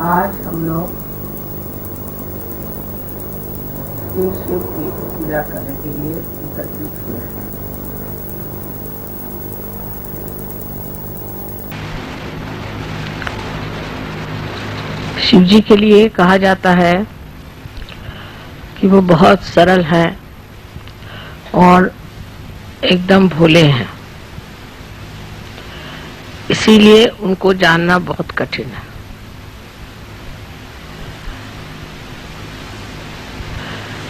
आज हम लोग शिव की पूजा करने के लिए एकत्रित हुए हैं। शिव जी के लिए कहा जाता है कि वो बहुत सरल हैं और एकदम भोले हैं, इसीलिए उनको जानना बहुत कठिन है।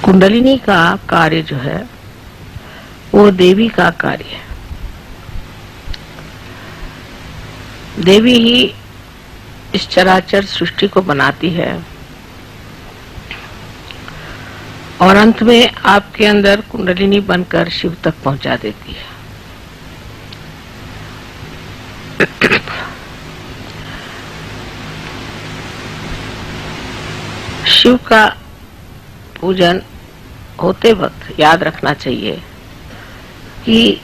कुंडलिनी का कार्य जो है वो देवी का कार्य है। देवी ही इस चराचर सृष्टि को बनाती है और अंत में आपके अंदर कुंडलिनी बनकर शिव तक पहुंचा देती है। शिव का पूजन होते वक्त याद रखना चाहिए कि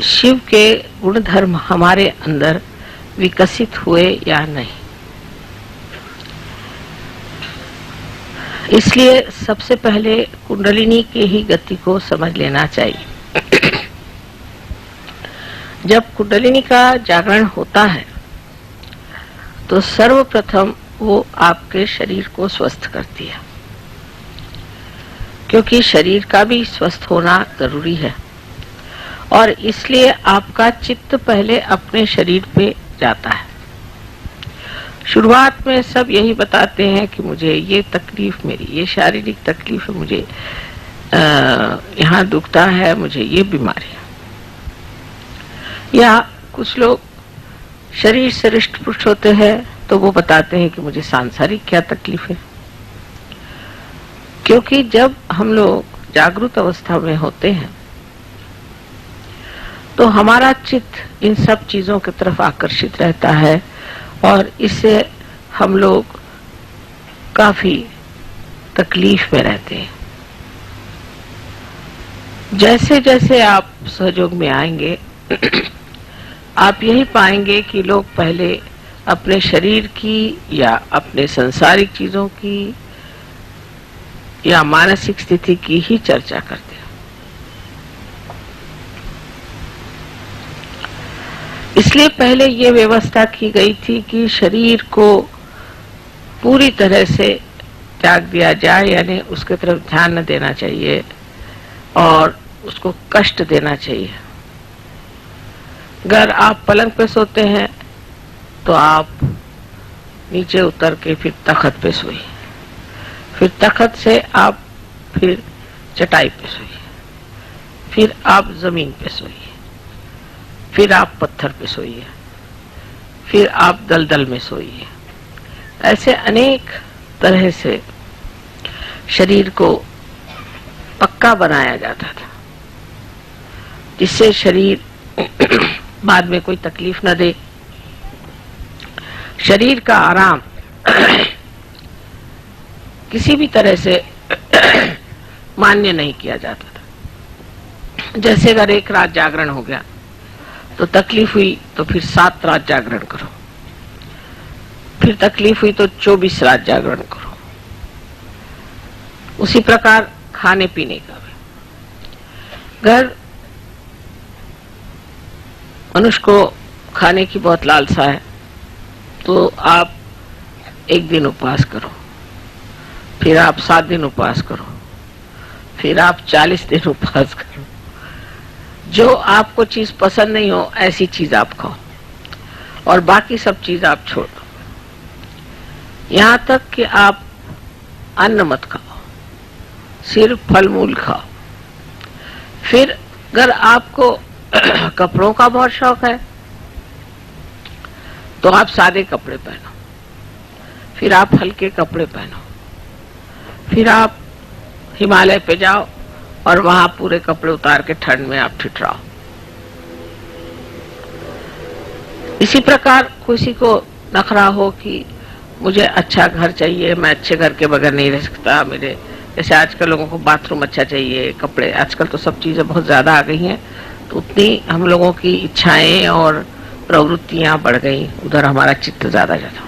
शिव के गुण धर्म हमारे अंदर विकसित हुए या नहीं। इसलिए सबसे पहले कुंडलिनी के ही गति को समझ लेना चाहिए। जब कुंडलिनी का जागरण होता है तो सर्वप्रथम वो आपके शरीर को स्वस्थ करती है, क्योंकि शरीर का भी स्वस्थ होना जरूरी है और इसलिए आपका चित्त पहले अपने शरीर पे जाता है। शुरुआत में सब यही बताते हैं कि मुझे ये तकलीफ, मेरी ये शारीरिक तकलीफ है, मुझे यहाँ दुखता है, मुझे ये बीमारी है। या कुछ लोग शरीर से हृष्ट पुष्ट होते हैं तो वो बताते हैं कि मुझे सांसारिक क्या तकलीफ है। क्योंकि जब हम लोग जागृत अवस्था में होते हैं तो हमारा चित्त इन सब चीजों की तरफ आकर्षित रहता है और इससे हम लोग काफी तकलीफ में रहते हैं। जैसे जैसे आप सहयोग में आएंगे आप यही पाएंगे कि लोग पहले अपने शरीर की या अपने सांसारिक चीजों की या मानसिक स्थिति की ही चर्चा करते हैं। इसलिए पहले ये व्यवस्था की गई थी कि शरीर को पूरी तरह से त्याग दिया जाए, यानी उसके तरफ ध्यान न देना चाहिए और उसको कष्ट देना चाहिए। अगर आप पलंग पे सोते हैं तो आप नीचे उतर के फिर तख्त पे सोइए, फिर तख्त से आप फिर चटाई पे सोइए, फिर आप जमीन पे सोइए, फिर आप पत्थर पे सोइए, फिर आप दलदल में सोइए। ऐसे अनेक तरह से शरीर को पक्का बनाया जाता था जिससे शरीर बाद में कोई तकलीफ न दे। शरीर का आराम किसी भी तरह से मान्य नहीं किया जाता था। जैसे अगर एक रात जागरण हो गया तो तकलीफ हुई तो फिर 7 रात जागरण करो, फिर तकलीफ हुई तो 24 रात जागरण करो। उसी प्रकार खाने पीने का भी, अगर मनुष्य को खाने की बहुत लालसा है तो आप 1 दिन उपवास करो, फिर आप 7 दिन उपवास करो, फिर आप 40 दिन उपवास करो। जो आपको चीज पसंद नहीं हो ऐसी चीज आप खाओ और बाकी सब चीज आप छोड़ दो। यहाँ तक कि आप अन्न मत खाओ, सिर्फ फल मूल खाओ। फिर अगर आपको कपड़ों का बहुत शौक है तो आप सादे कपड़े पहनो, फिर आप हल्के कपड़े पहनो, फिर आप हिमालय पे जाओ और वहां पूरे कपड़े उतार के ठंड में आप ठिठराओ। इसी प्रकार किसी को नखरा हो कि मुझे अच्छा घर चाहिए, मैं अच्छे घर के बगैर नहीं रह सकता, मेरे जैसे आजकल लोगों को बाथरूम अच्छा चाहिए, कपड़े, आजकल तो सब चीजें बहुत ज्यादा आ गई हैं, तो उतनी हम लोगों की इच्छाएं और प्रवृत्तियां बढ़ गई, उधर हमारा चित्त ज्यादा जाता।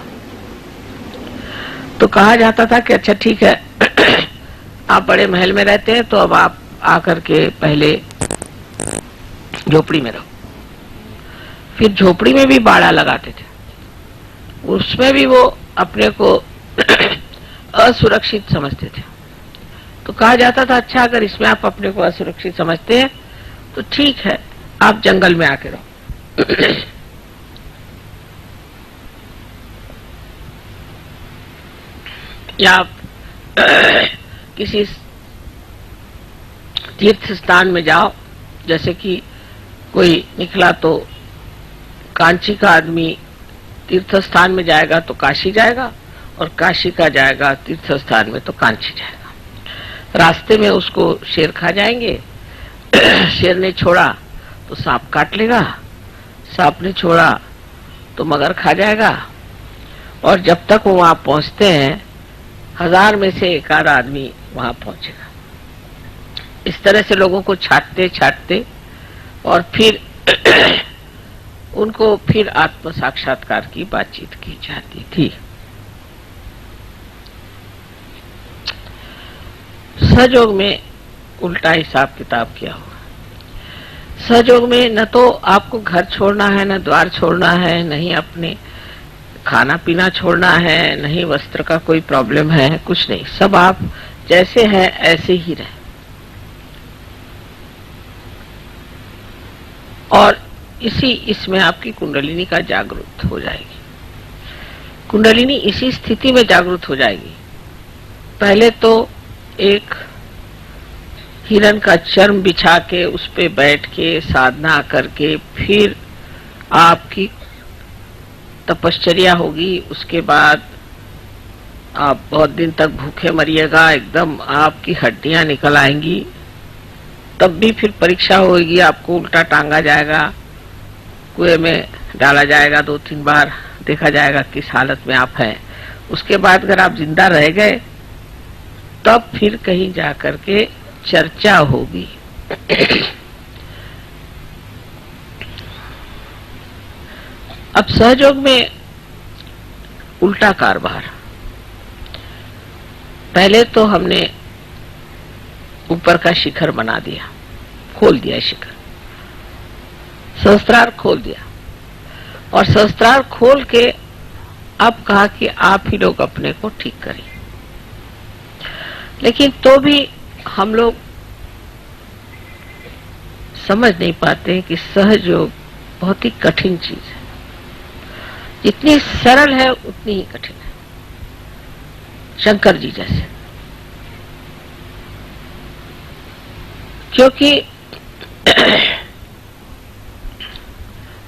तो कहा जाता था कि अच्छा ठीक है, आप बड़े महल में रहते हैं तो अब आप आकर के पहले झोपड़ी में रहो। फिर झोपड़ी में भी बाड़ा लगाते थे, उसमें भी वो अपने को असुरक्षित समझते थे। तो कहा जाता था अच्छा अगर इसमें आप अपने को असुरक्षित समझते हैं तो ठीक है, आप जंगल में आके रहो। या आप किसी तीर्थ स्थान में जाओ, जैसे कि कोई निकला तो कांची का आदमी तीर्थ स्थान में जाएगा तो काशी जाएगा, और काशी का जाएगा तीर्थ स्थान में तो कांची जाएगा। रास्ते में उसको शेर खा जाएंगे, शेर ने छोड़ा तो सांप काट लेगा, सांप ने छोड़ा तो मगर खा जाएगा, और जब तक वो वहां पहुंचते हैं 1000 में से एक आध आदमी वहां पहुंचेगा। इस तरह से लोगों को छाटते छाटते और फिर उनको फिर आत्म साक्षात्कार की बातचीत की जाती थी। सहयोग में उल्टा हिसाब किताब किया हुआ। सहयोग में न तो आपको घर छोड़ना है, न द्वार छोड़ना है, नहीं अपने खाना पीना छोड़ना है, नहीं वस्त्र का कोई प्रॉब्लम है, कुछ नहीं, सब आप जैसे हैं ऐसे ही रहे। और इसमें आपकी कुंडलिनी का जागृत हो जाएगी। कुंडलिनी इसी स्थिति में जागृत हो जाएगी। पहले तो एक हिरण का चर्म बिछा के उस पे बैठ के साधना करके फिर आपकी तपश्चर्या होगी। उसके बाद आप बहुत दिन तक भूखे मरिएगा, एकदम आपकी हड्डियां निकल आएंगी। तब भी फिर परीक्षा होगी, आपको उल्टा टांगा जाएगा, कुएं में डाला जाएगा, 2-3 बार देखा जाएगा किस हालत में आप हैं। उसके बाद अगर आप जिंदा रह गए तब फिर कहीं जाकर के चर्चा होगी। अब सहयोग में उल्टा कारभार। पहले तो हमने ऊपर का शिखर बना दिया, खोल दिया शिखर, सहस्त्रार खोल दिया, और सहस्त्रार खोल के अब कहा कि आप ही लोग अपने को ठीक करें। लेकिन तो भी हम लोग समझ नहीं पाते कि सहयोग बहुत ही कठिन चीज है। जितनी सरल है उतनी ही कठिन है। शंकर जी जैसे, क्योंकि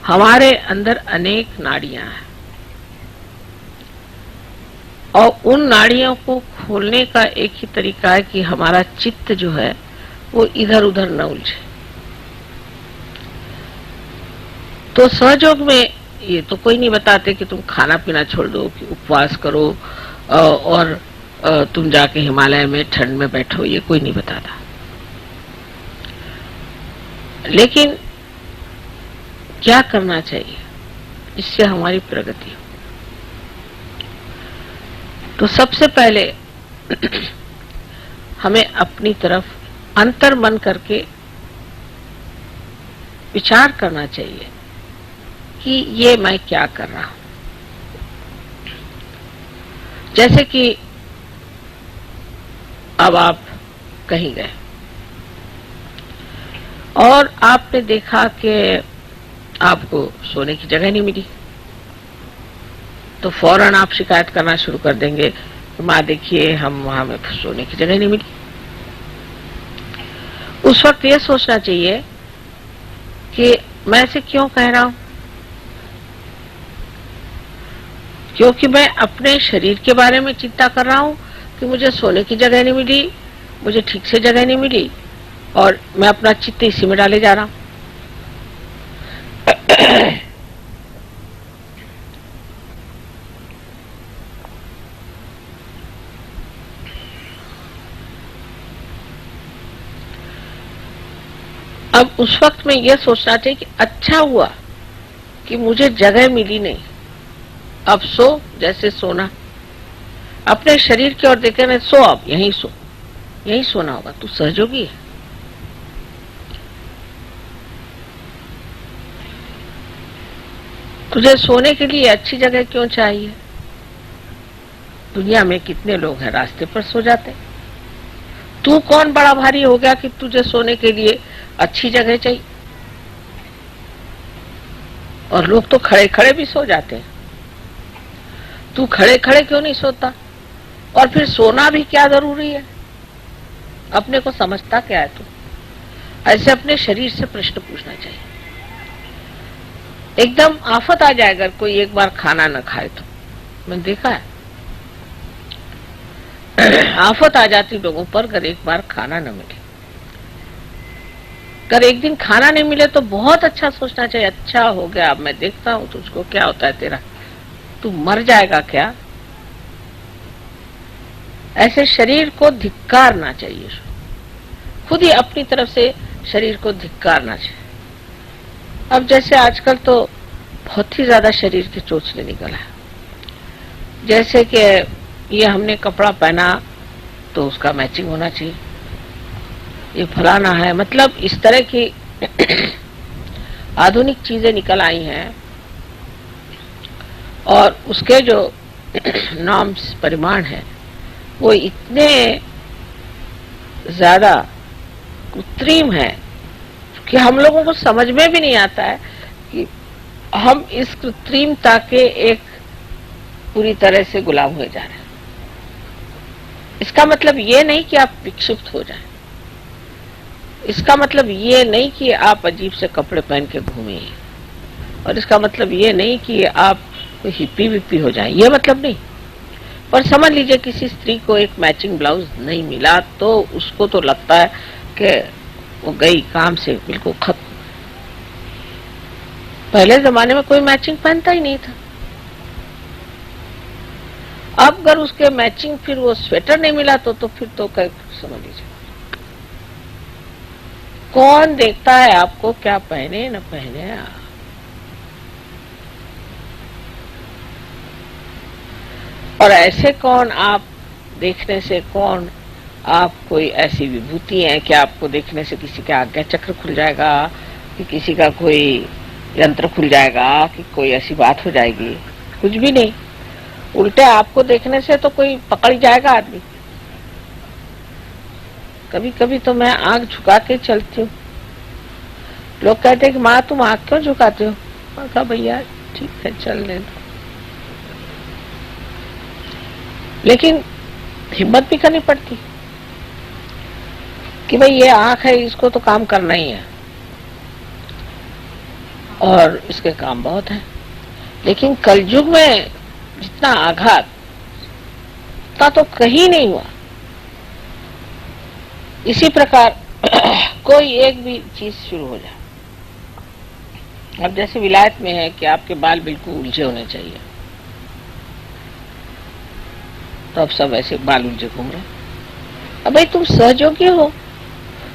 हमारे अंदर अनेक नाड़ियां हैं और उन नाड़ियों को खोलने का एक ही तरीका है कि हमारा चित्त जो है वो इधर उधर न उलझे। तो सहयोग में ये तो कोई नहीं बताते कि तुम खाना पीना छोड़ दो, कि उपवास करो और तुम जाके हिमालय में ठंड में बैठो, ये कोई नहीं बताता। लेकिन क्या करना चाहिए इससे हमारी प्रगति हो? तो सबसे पहले हमें अपनी तरफ अंतर्मन करके विचार करना चाहिए कि ये मैं क्या कर रहा हूं। जैसे कि अब आप कहीं गए और आपने देखा कि आपको सोने की जगह नहीं मिली, तो फौरन आप शिकायत करना शुरू कर देंगे, माँ देखिए हम वहां में सोने की जगह नहीं मिली। उस वक्त ये सोचना चाहिए कि मैं ऐसे क्यों कह रहा हूं, क्योंकि मैं अपने शरीर के बारे में चिंता कर रहा हूं कि मुझे सोने की जगह नहीं मिली, मुझे ठीक से जगह नहीं मिली, और मैं अपना चित्त इसी में डाले जा रहा हूं। अब उस वक्त में यह सोचना चाहिए कि अच्छा हुआ कि मुझे जगह मिली नहीं, अब सो जैसे सोना। अपने शरीर की ओर देखे ना, सो अब यहीं सो, यहीं सोना होगा, तू सहयोगी है। तुझे सोने के लिए अच्छी जगह क्यों चाहिए? दुनिया में कितने लोग हैं रास्ते पर सो जाते। तू कौन बड़ा भारी हो गया कि तुझे सोने के लिए अच्छी जगह चाहिए? और लोग तो खड़े खड़े भी सो जाते हैं, तू खड़े खड़े क्यों नहीं सोता? और फिर सोना भी क्या जरूरी है? अपने को समझता क्या है तू? ऐसे अपने शरीर से प्रश्न पूछना चाहिए। एकदम आफत आ जाए अगर कोई एक बार खाना न खाए तो, मैंने देखा है आफत आ जाती लोगों पर अगर एक बार खाना न मिले। अगर एक दिन खाना नहीं मिले तो बहुत अच्छा सोचना चाहिए, अच्छा हो गया अब मैं देखता हूं तुझको क्या होता है तेरा, तू मर जाएगा क्या? ऐसे शरीर को धिक्कारना चाहिए, खुद ही अपनी तरफ से शरीर को धिक्कारना चाहिए। अब जैसे आजकल तो बहुत ही ज्यादा शरीर के चोचले निकला है, जैसे कि ये हमने कपड़ा पहना तो उसका मैचिंग होना चाहिए, ये फलाना है, मतलब इस तरह की आधुनिक चीजें निकल आई हैं और उसके जो नॉर्म्स परिमाण है वो इतने ज्यादा कृत्रिम है कि हम लोगों को समझ में भी नहीं आता है कि हम इस कृत्रिमता के एक पूरी तरह से गुलाम हुए जा रहे हैं। इसका मतलब ये नहीं कि आप विक्षिप्त हो जाएं, इसका मतलब ये नहीं कि आप अजीब से कपड़े पहन के घूमें, और इसका मतलब ये नहीं कि आप हिप्पी विप्पी हो जाएं, ये मतलब नहीं। पर समझ लीजिए किसी स्त्री को एक मैचिंग ब्लाउज नहीं मिला तो उसको तो लगता है कि वो गई काम से बिल्कुल खत्म। पहले जमाने में कोई मैचिंग पहनता ही नहीं था। अब अगर उसके मैचिंग फिर वो स्वेटर नहीं मिला तो फिर तो समझ लीजिए कौन देखता है आपको क्या पहने न पहने। और ऐसे कौन आप देखने से कौन आप कोई ऐसी विभूति है कि आपको देखने से किसी का आज्ञा चक्र खुल जाएगा, कि किसी का कोई यंत्र खुल जाएगा, कि कोई ऐसी बात हो जाएगी? कुछ भी नहीं। उल्टे आपको देखने से तो कोई पकड़ जाएगा आदमी। कभी कभी तो मैं आंख झुका के चलती हूँ, लोग कहते हैं कि माँ तुम आंख क्यों झुकाते हो? मैं कहा भैया ठीक है चलने दो, लेकिन हिम्मत भी करनी पड़ती कि भाई ये आंख है, इसको तो काम करना ही है और इसके काम बहुत है। लेकिन कलयुग में जितना आघात उतना तो कहीं नहीं हुआ। इसी प्रकार कोई एक भी चीज शुरू हो जाए, अब जैसे विलायत में है कि आपके बाल बिल्कुल उलझे होने चाहिए, तो अब सब ऐसे बाल उलझे घूम रहे। अब भाई तुम सहयोगी हो,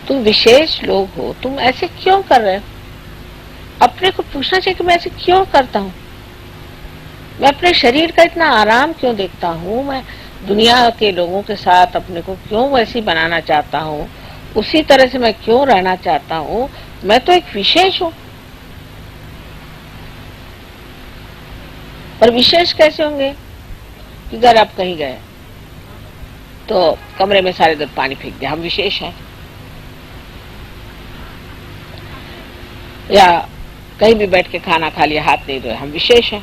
तुम विशेष लोग हो, तुम ऐसे क्यों कर रहे हो? अपने को पूछना चाहिए कि मैं ऐसे क्यों करता हूँ, मैं अपने शरीर का इतना आराम क्यों देखता हूँ, मैं दुनिया के लोगों के साथ अपने को क्यों वैसी बनाना चाहता हूँ, उसी तरह से मैं क्यों रहना चाहता हूँ? मैं तो एक विशेष हूँ। पर विशेष कैसे होंगे? कि अगर आप कहीं गए तो कमरे में सारे दिन पानी फेंक दिया, हम विशेष हैं। या कहीं भी बैठ के खाना खा लिया, हाथ नहीं धोए, हम विशेष हैं।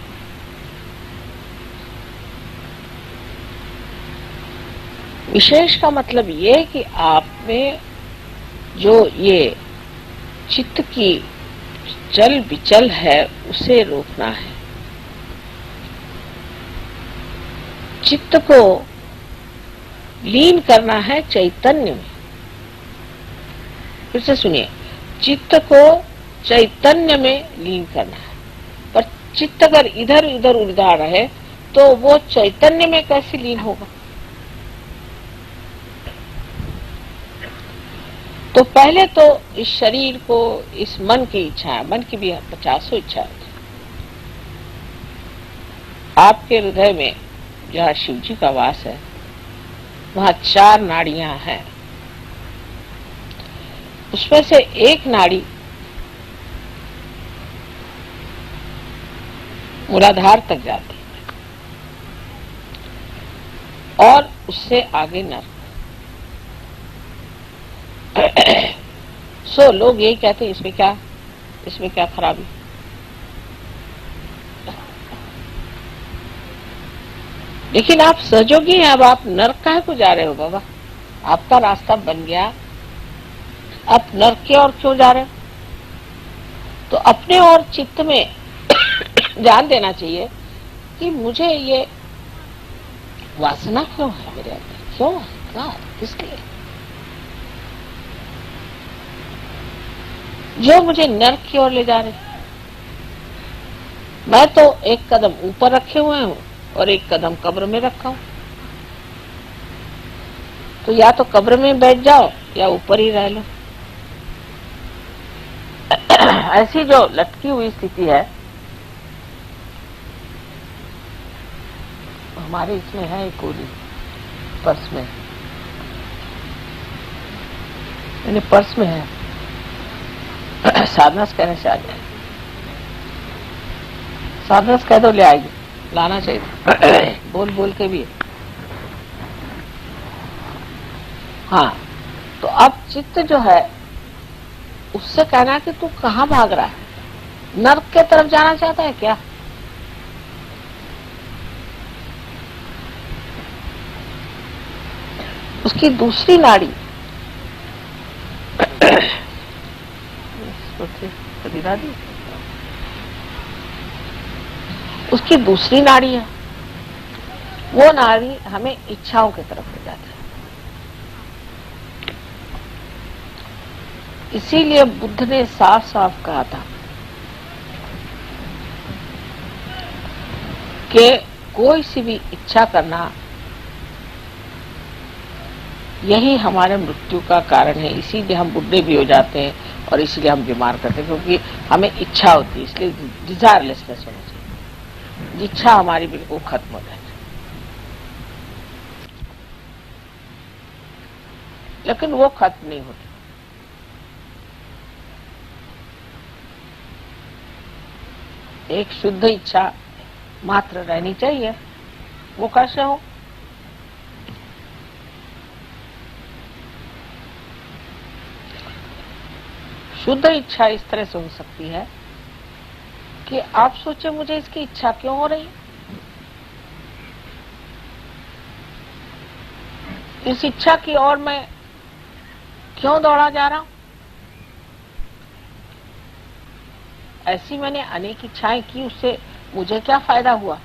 विशेष का मतलब ये कि आप में जो ये चित्त की चल विचल है उसे रोकना है। चित्त को लीन करना है चैतन्य में। फिर से सुनिए, चित्त को चैतन्य में लीन करना है। पर चित्त अगर इधर उधर उलझा रहे तो वो चैतन्य में कैसे लीन होगा? तो पहले तो इस शरीर को, इस मन की इच्छा है, मन की भी 50 इच्छा है, आपके हृदय में जहाँ शिव जी का वास है, वहाँ 4 नाड़ियां हैं। उसमें से एक नाड़ी मूलाधार तक जाती है और उससे आगे नर्क। सो लोग यही कहते हैं इसमें क्या खराबी। लेकिन आप सहयोगी हैं, अब आप नर्क काहे को जा रहे हो बाबा? आपका रास्ता बन गया, आप नर्क की ओर क्यों जा रहे हो? तो अपने और चित्त में ध्यान देना चाहिए कि मुझे ये वासना क्यों है मेरे अंदर, क्यों है, कहाँ, किस लिए, जो मुझे नर्क की ओर ले जा रहे। मैं तो एक कदम ऊपर रखे हुए हूँ और एक कदम कब्र में रखा हूं। तो या तो कब्र में बैठ जाओ या ऊपर ही रह लो। ऐसी जो लटकी हुई स्थिति है, हमारे इसमें है एक कोरी पर्स में, यानी पर्स में है। साधना कहने से आ जाए, साधना कह दो ले आएगी, लाना चाहिए। बोल बोल के भी। हाँ, तो अब चित्त जो है उससे कहना है कि तू कहाँ भाग रहा है, नर्क के तरफ जाना चाहता है क्या? उसकी दूसरी नाड़ी उसकी दूसरी नाड़ी है, वो नाड़ी हमें इच्छाओं की तरफ ले जाती है। इसीलिए बुद्ध ने साफ साफ कहा था कि कोई सी भी इच्छा करना यही हमारे मृत्यु का कारण है। इसीलिए हम बुढ़े भी हो जाते हैं और इसीलिए हम बीमार करते हैं, क्योंकि हमें इच्छा होती है। इसलिए डिजायरलेसनेस होना चाहिए, इच्छा हमारी बिल्कुल खत्म हो जाए। लेकिन वो खत्म नहीं होती। एक शुद्ध इच्छा मात्र रहनी चाहिए। वो कैसे हो? शुद्ध इच्छा इस तरह से हो सकती है कि आप सोचे मुझे इसकी इच्छा क्यों हो रही, इस इच्छा की ओर मैं क्यों दौड़ा जा रहा हूं। ऐसी मैंने अनेक इच्छाएं की, उससे मुझे क्या फायदा हुआ?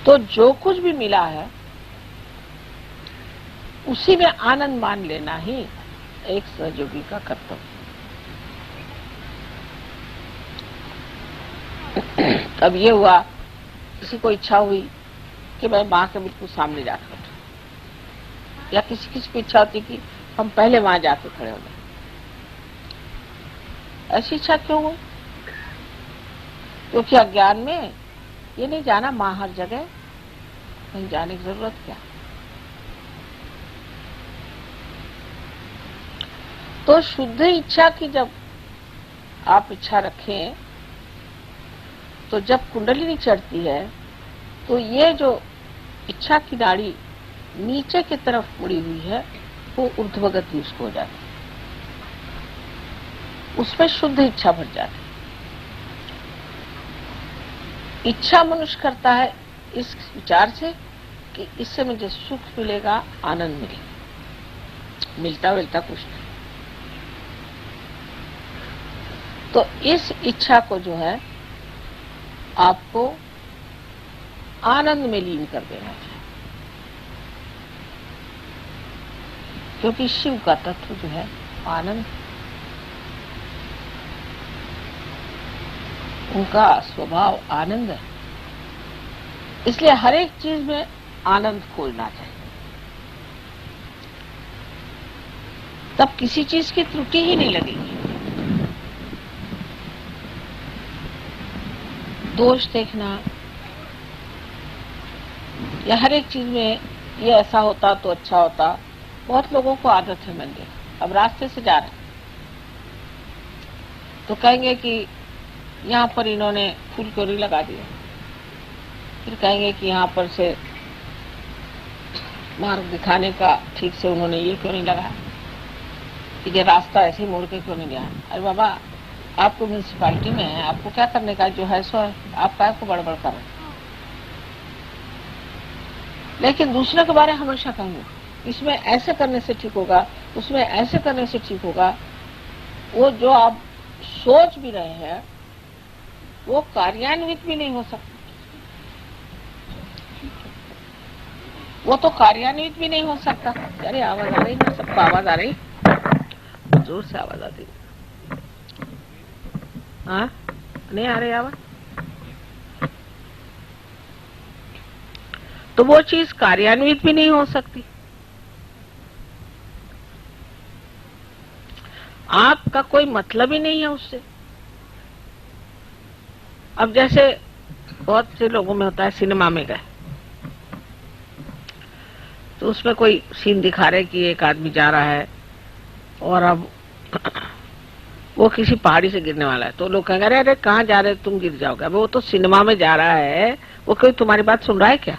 तो जो कुछ भी मिला है उसी में आनंद मान लेना ही एक सहयोगी का कर्तव्य। अब ये हुआ, किसी को इच्छा हुई कि मैं माँ के बिल्कुल सामने जाकर बैठूं, या किसी किसी को इच्छा होती कि हम पहले वहां जाकर खड़े हो गए। ऐसी इच्छा क्यों हुई? क्योंकि अज्ञान में ये नहीं जाना माँ हर जगह, कहीं जाने की जरूरत क्या। तो शुद्ध इच्छा की जब आप इच्छा रखें, तो जब कुंडलिनी चढ़ती है तो ये जो इच्छा की नाड़ी नीचे की तरफ मुड़ी हुई है वो ऊर्ध्वगति उसको हो जाती है, उसमें शुद्ध इच्छा भर जाती है। इच्छा मनुष्य करता है इस विचार से कि इससे मुझे सुख मिलेगा, आनंद मिलेगा, मिलता मिलता कुछ नहीं। तो इस इच्छा को जो है आपको आनंद में लीन कर देना चाहिए, क्योंकि शिव का तत्व जो है आनंद, उनका स्वभाव आनंद है। इसलिए हर एक चीज में आनंद खोजना चाहिए, तब किसी चीज की त्रुटि ही नहीं लगेगी। दोष देखना या हर एक चीज में ये ऐसा होता तो अच्छा होता। बहुत लोगों को आदत है, मैंने देखा। अब रास्ते से जा रहे तो कहेंगे कि यहाँ पर इन्होंने फूल क्यों नहीं लगा दिया, फिर कहेंगे कि यहाँ पर से मार्ग दिखाने का ठीक से उन्होंने ये क्यों नहीं लगाया, कि ये रास्ता ऐसे ही मोड़ के क्यों नहीं गया। अरे बाबा, आपको म्यूनसिपालिटी में है, आपको क्या करने का, जो है सो है, आप काय को बड़बड़ कर रहे। लेकिन दूसरे के बारे में हमेशा कहेंगे इसमें ऐसे करने से ठीक होगा, उसमें ऐसे करने से ठीक होगा। वो जो आप सोच भी रहे हैं वो कार्यान्वित भी नहीं हो सकता, वो तो कार्यान्वित भी नहीं हो सकता। अरे आवाज आ रही ना, सबको आवाज आ रही, जोर से आवाज आती। हाँ, नहीं आ रही आवाज, तो वो चीज कार्यान्वित भी नहीं हो सकती। आपका कोई मतलब ही नहीं है उससे। अब जैसे बहुत से लोगों में होता है, सिनेमा में गए तो उसमें कोई सीन दिखा रहे कि एक आदमी जा रहा है और अब वो किसी पहाड़ी से गिरने वाला है, तो लोग कहेंगे अरे कहाँ जा रहे, तुम गिर जाओगे। अब वो तो सिनेमा में जा रहा है, वो कोई तुम्हारी बात सुन रहा है क्या?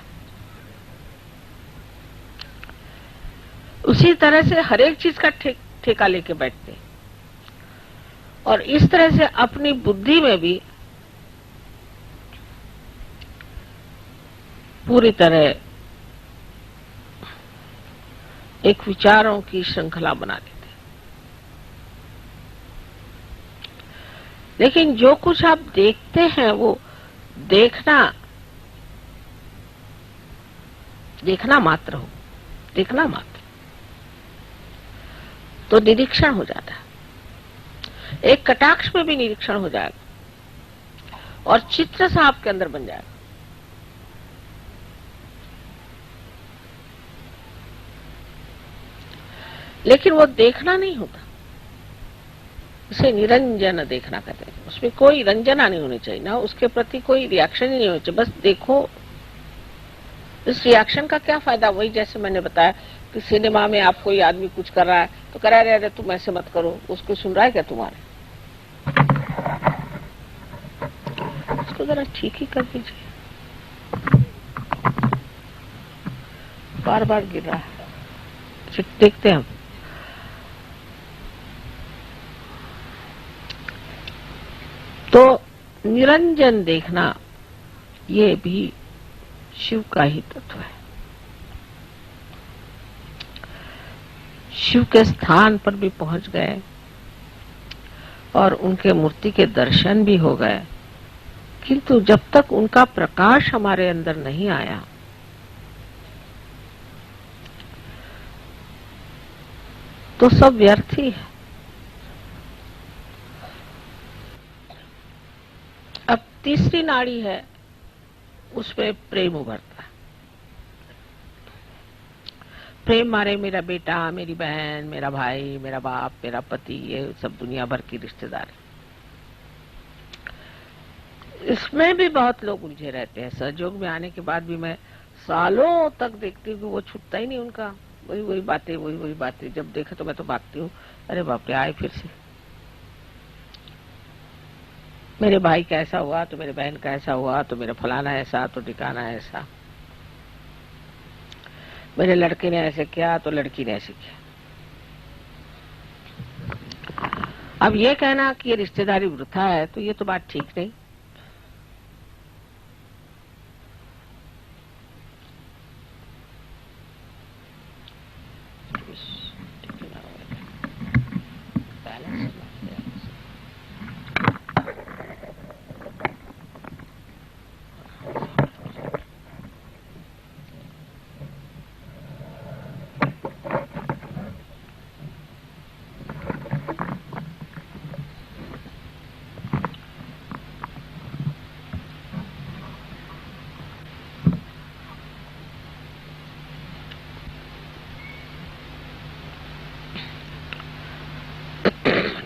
उसी तरह से हर एक चीज का ठेका लेके बैठते, और इस तरह से अपनी बुद्धि में भी पूरी तरह एक विचारों की श्रृंखला बना देते। लेकिन जो कुछ आप देखते हैं वो देखना मात्र हो, देखना मात्र, तो निरीक्षण हो जाता है। एक कटाक्ष में भी निरीक्षण हो जाएगा और चित्र सा आपके अंदर बन जाएगा। लेकिन वो देखना नहीं होता, इसे निरंजन देखना कहते हैं। उसमें कोई रंजना नहीं होनी चाहिए, ना उसके प्रति कोई रिएक्शन ही नहीं होनी चाहिए, बस देखो। इस रिएक्शन का क्या फायदा? वही जैसे मैंने बताया कि सिनेमा में आप कोई आदमी कुछ कर रहा है तो कह रहा है अरे तुम ऐसे मत करो, उसको सुन रहा है क्या तुम्हारे? उसको जरा ठीक ही कर दीजिए, बार बार गिर रहा है। देखते हैं हम। तो निरंजन देखना ये भी शिव का ही तत्व है। शिव के स्थान पर भी पहुंच गए और उनके मूर्ति के दर्शन भी हो गए, किंतु जब तक उनका प्रकाश हमारे अंदर नहीं आया तो सब व्यर्थ ही है। अब तीसरी नाड़ी है, उसमें प्रेम उभरता है। प्रेम मारे मेरा बेटा, मेरी बहन, मेरा भाई, मेरा बाप, मेरा पति, ये सब दुनिया भर की रिश्तेदारी। इसमें भी बहुत लोग उलझे रहते हैं। सहयोग में आने के बाद भी मैं सालों तक देखती हूँ कि वो छूटता ही नहीं उनका, वही वही बातें, वही वही बातें। जब देखा तो मैं तो भागती हूँ, अरे बाप रे आए फिर से। मेरे भाई का ऐसा हुआ तो मेरे बहन का ऐसा हुआ, तो मेरा फलाना ऐसा तो ठिकाना ऐसा, मेरे लड़के ने ऐसे किया तो लड़की ने ऐसे किया। अब ये कहना कि ये रिश्तेदारी वृथा है तो ये तो बात ठीक नहीं।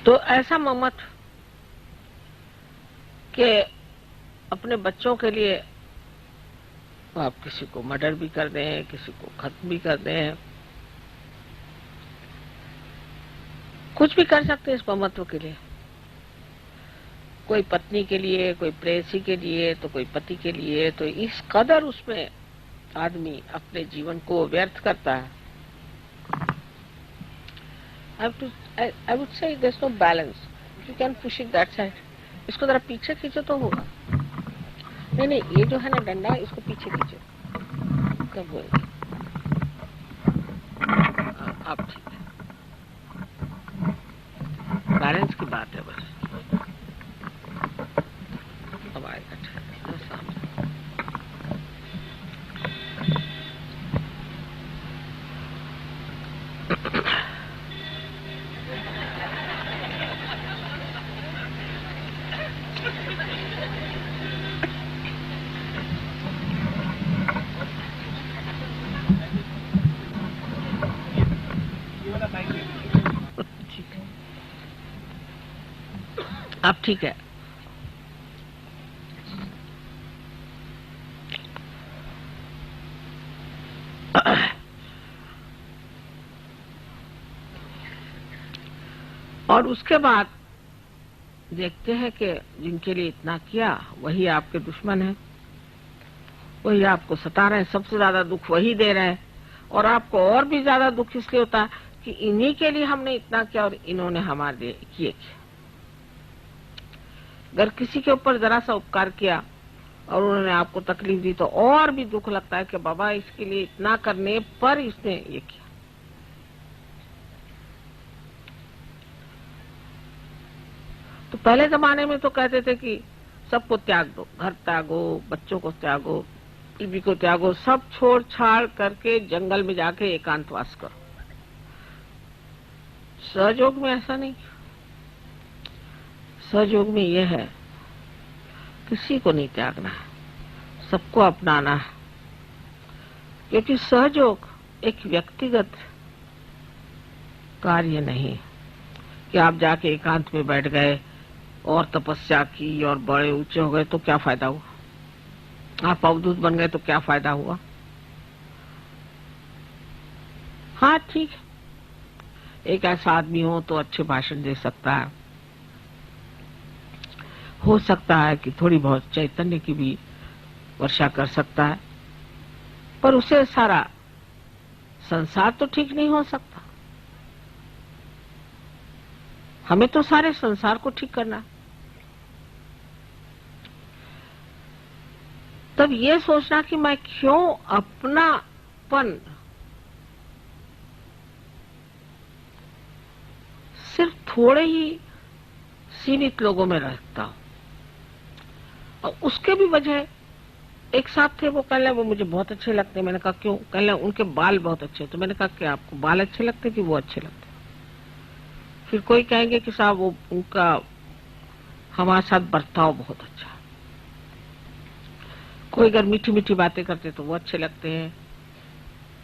तो ऐसा ममत के अपने बच्चों के लिए आप किसी को मर्डर भी कर दें, किसी को खत्म भी कर दें, कुछ भी कर सकते हैं इस ममत्व के लिए। कोई पत्नी के लिए, कोई प्रेयसी के लिए, तो कोई पति के लिए। तो इस कदर उसमें आदमी अपने जीवन को व्यर्थ करता है। I would say there's no balance. You can push it that side. इसको जरा पीछे खींचो तो होगा। नहीं, ये जो है ना डंडा, इसको पीछे खींचो तब होगा। अब ठीक है, बैलेंस की बात है बस। अब आएगा ठीक सामने। अब ठीक है। और उसके बाद देखते हैं कि जिनके लिए इतना किया वही आपके दुश्मन है, वही आपको सता रहे हैं, सबसे ज्यादा दुख वही दे रहे हैं। और आपको और भी ज्यादा दुख इसलिए होता है कि इन्हीं के लिए हमने इतना किया और इन्होंने हमारे लिए किए। अगर किसी के ऊपर जरा सा उपकार किया और उन्होंने आपको तकलीफ दी तो और भी दुख लगता है कि बाबा इसके लिए इतना करने पर इसने ये किया। तो पहले जमाने में तो कहते थे कि सबको त्याग दो, घर त्यागो, बच्चों को त्यागो, बीवी को त्यागो, सब छोड़ छाड़ करके जंगल में जाके एकांतवास करो। सहयोग में ऐसा नहीं। सहयोग में यह है किसी को नहीं त्यागना है, सबको अपनाना है। क्योंकि सहयोग एक व्यक्तिगत कार्य नहीं कि आप जाके एकांत में बैठ गए और तपस्या की और बड़े ऊंचे हो गए तो क्या फायदा हुआ, आप अवधूत बन गए तो क्या फायदा हुआ। हाँ ठीक है, एक ऐसा आदमी हो तो अच्छे भाषण दे सकता है, हो सकता है कि थोड़ी बहुत चैतन्य की भी वर्षा कर सकता है, पर उसे सारा संसार तो ठीक नहीं हो सकता। हमें तो सारे संसार को ठीक करना है। तब ये सोचना कि मैं क्यों अपनापन सिर्फ थोड़े ही सीमित लोगों में रखता हूं। और उसके भी वजह, एक साथ थे वो कहले वो मुझे बहुत अच्छे लगते। मैंने कहा क्यों? कहले उनके बाल बहुत अच्छे। तो मैंने कहा कि आपको बाल अच्छे लगते कि वो अच्छे लगते? फिर कोई कहेंगे कि साहब वो उनका हमारे साथ बर्ताव बहुत अच्छा है। कोई अगर मीठी मीठी बातें करते तो वो अच्छे लगते हैं,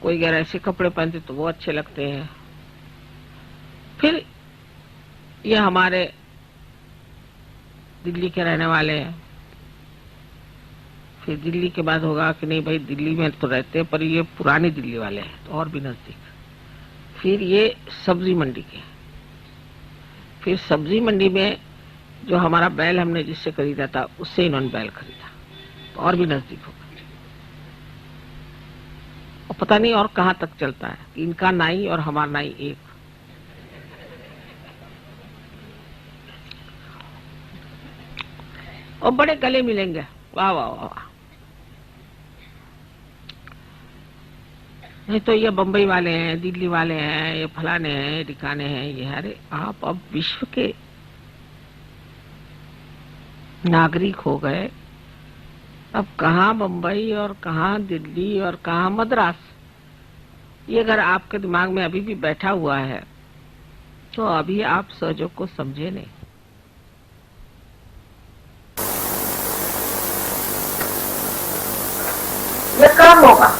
कोई अगर ऐसे कपड़े पहनते तो वो अच्छे लगते हैं। फिर ये हमारे दिल्ली के रहने वाले हैं, फिर दिल्ली के बाद होगा कि नहीं भाई दिल्ली में तो रहते हैं पर ये पुरानी दिल्ली वाले हैं तो और भी नजदीक। फिर ये सब्जी मंडी के, फिर सब्जी मंडी में जो हमारा बैल हमने जिससे खरीदा था उससे इन्होंने बैल खरीदा तो और भी नजदीक होगा। और पता नहीं और कहां तक चलता है कि इनका नाई और हमारा नाई एक। और बड़े गले मिलेंगे, वाह वाह वाह। नहीं तो ये बंबई वाले हैं, दिल्ली वाले हैं, ये फलाने हैं, ठिकाने हैं, ये। अरे आप अब विश्व के नागरिक हो गए, अब कहाँ बंबई और कहाँ दिल्ली और कहाँ मद्रास, ये अगर आपके दिमाग में अभी भी बैठा हुआ है तो अभी आप सहयोग को समझे नहीं। ये कब होगा?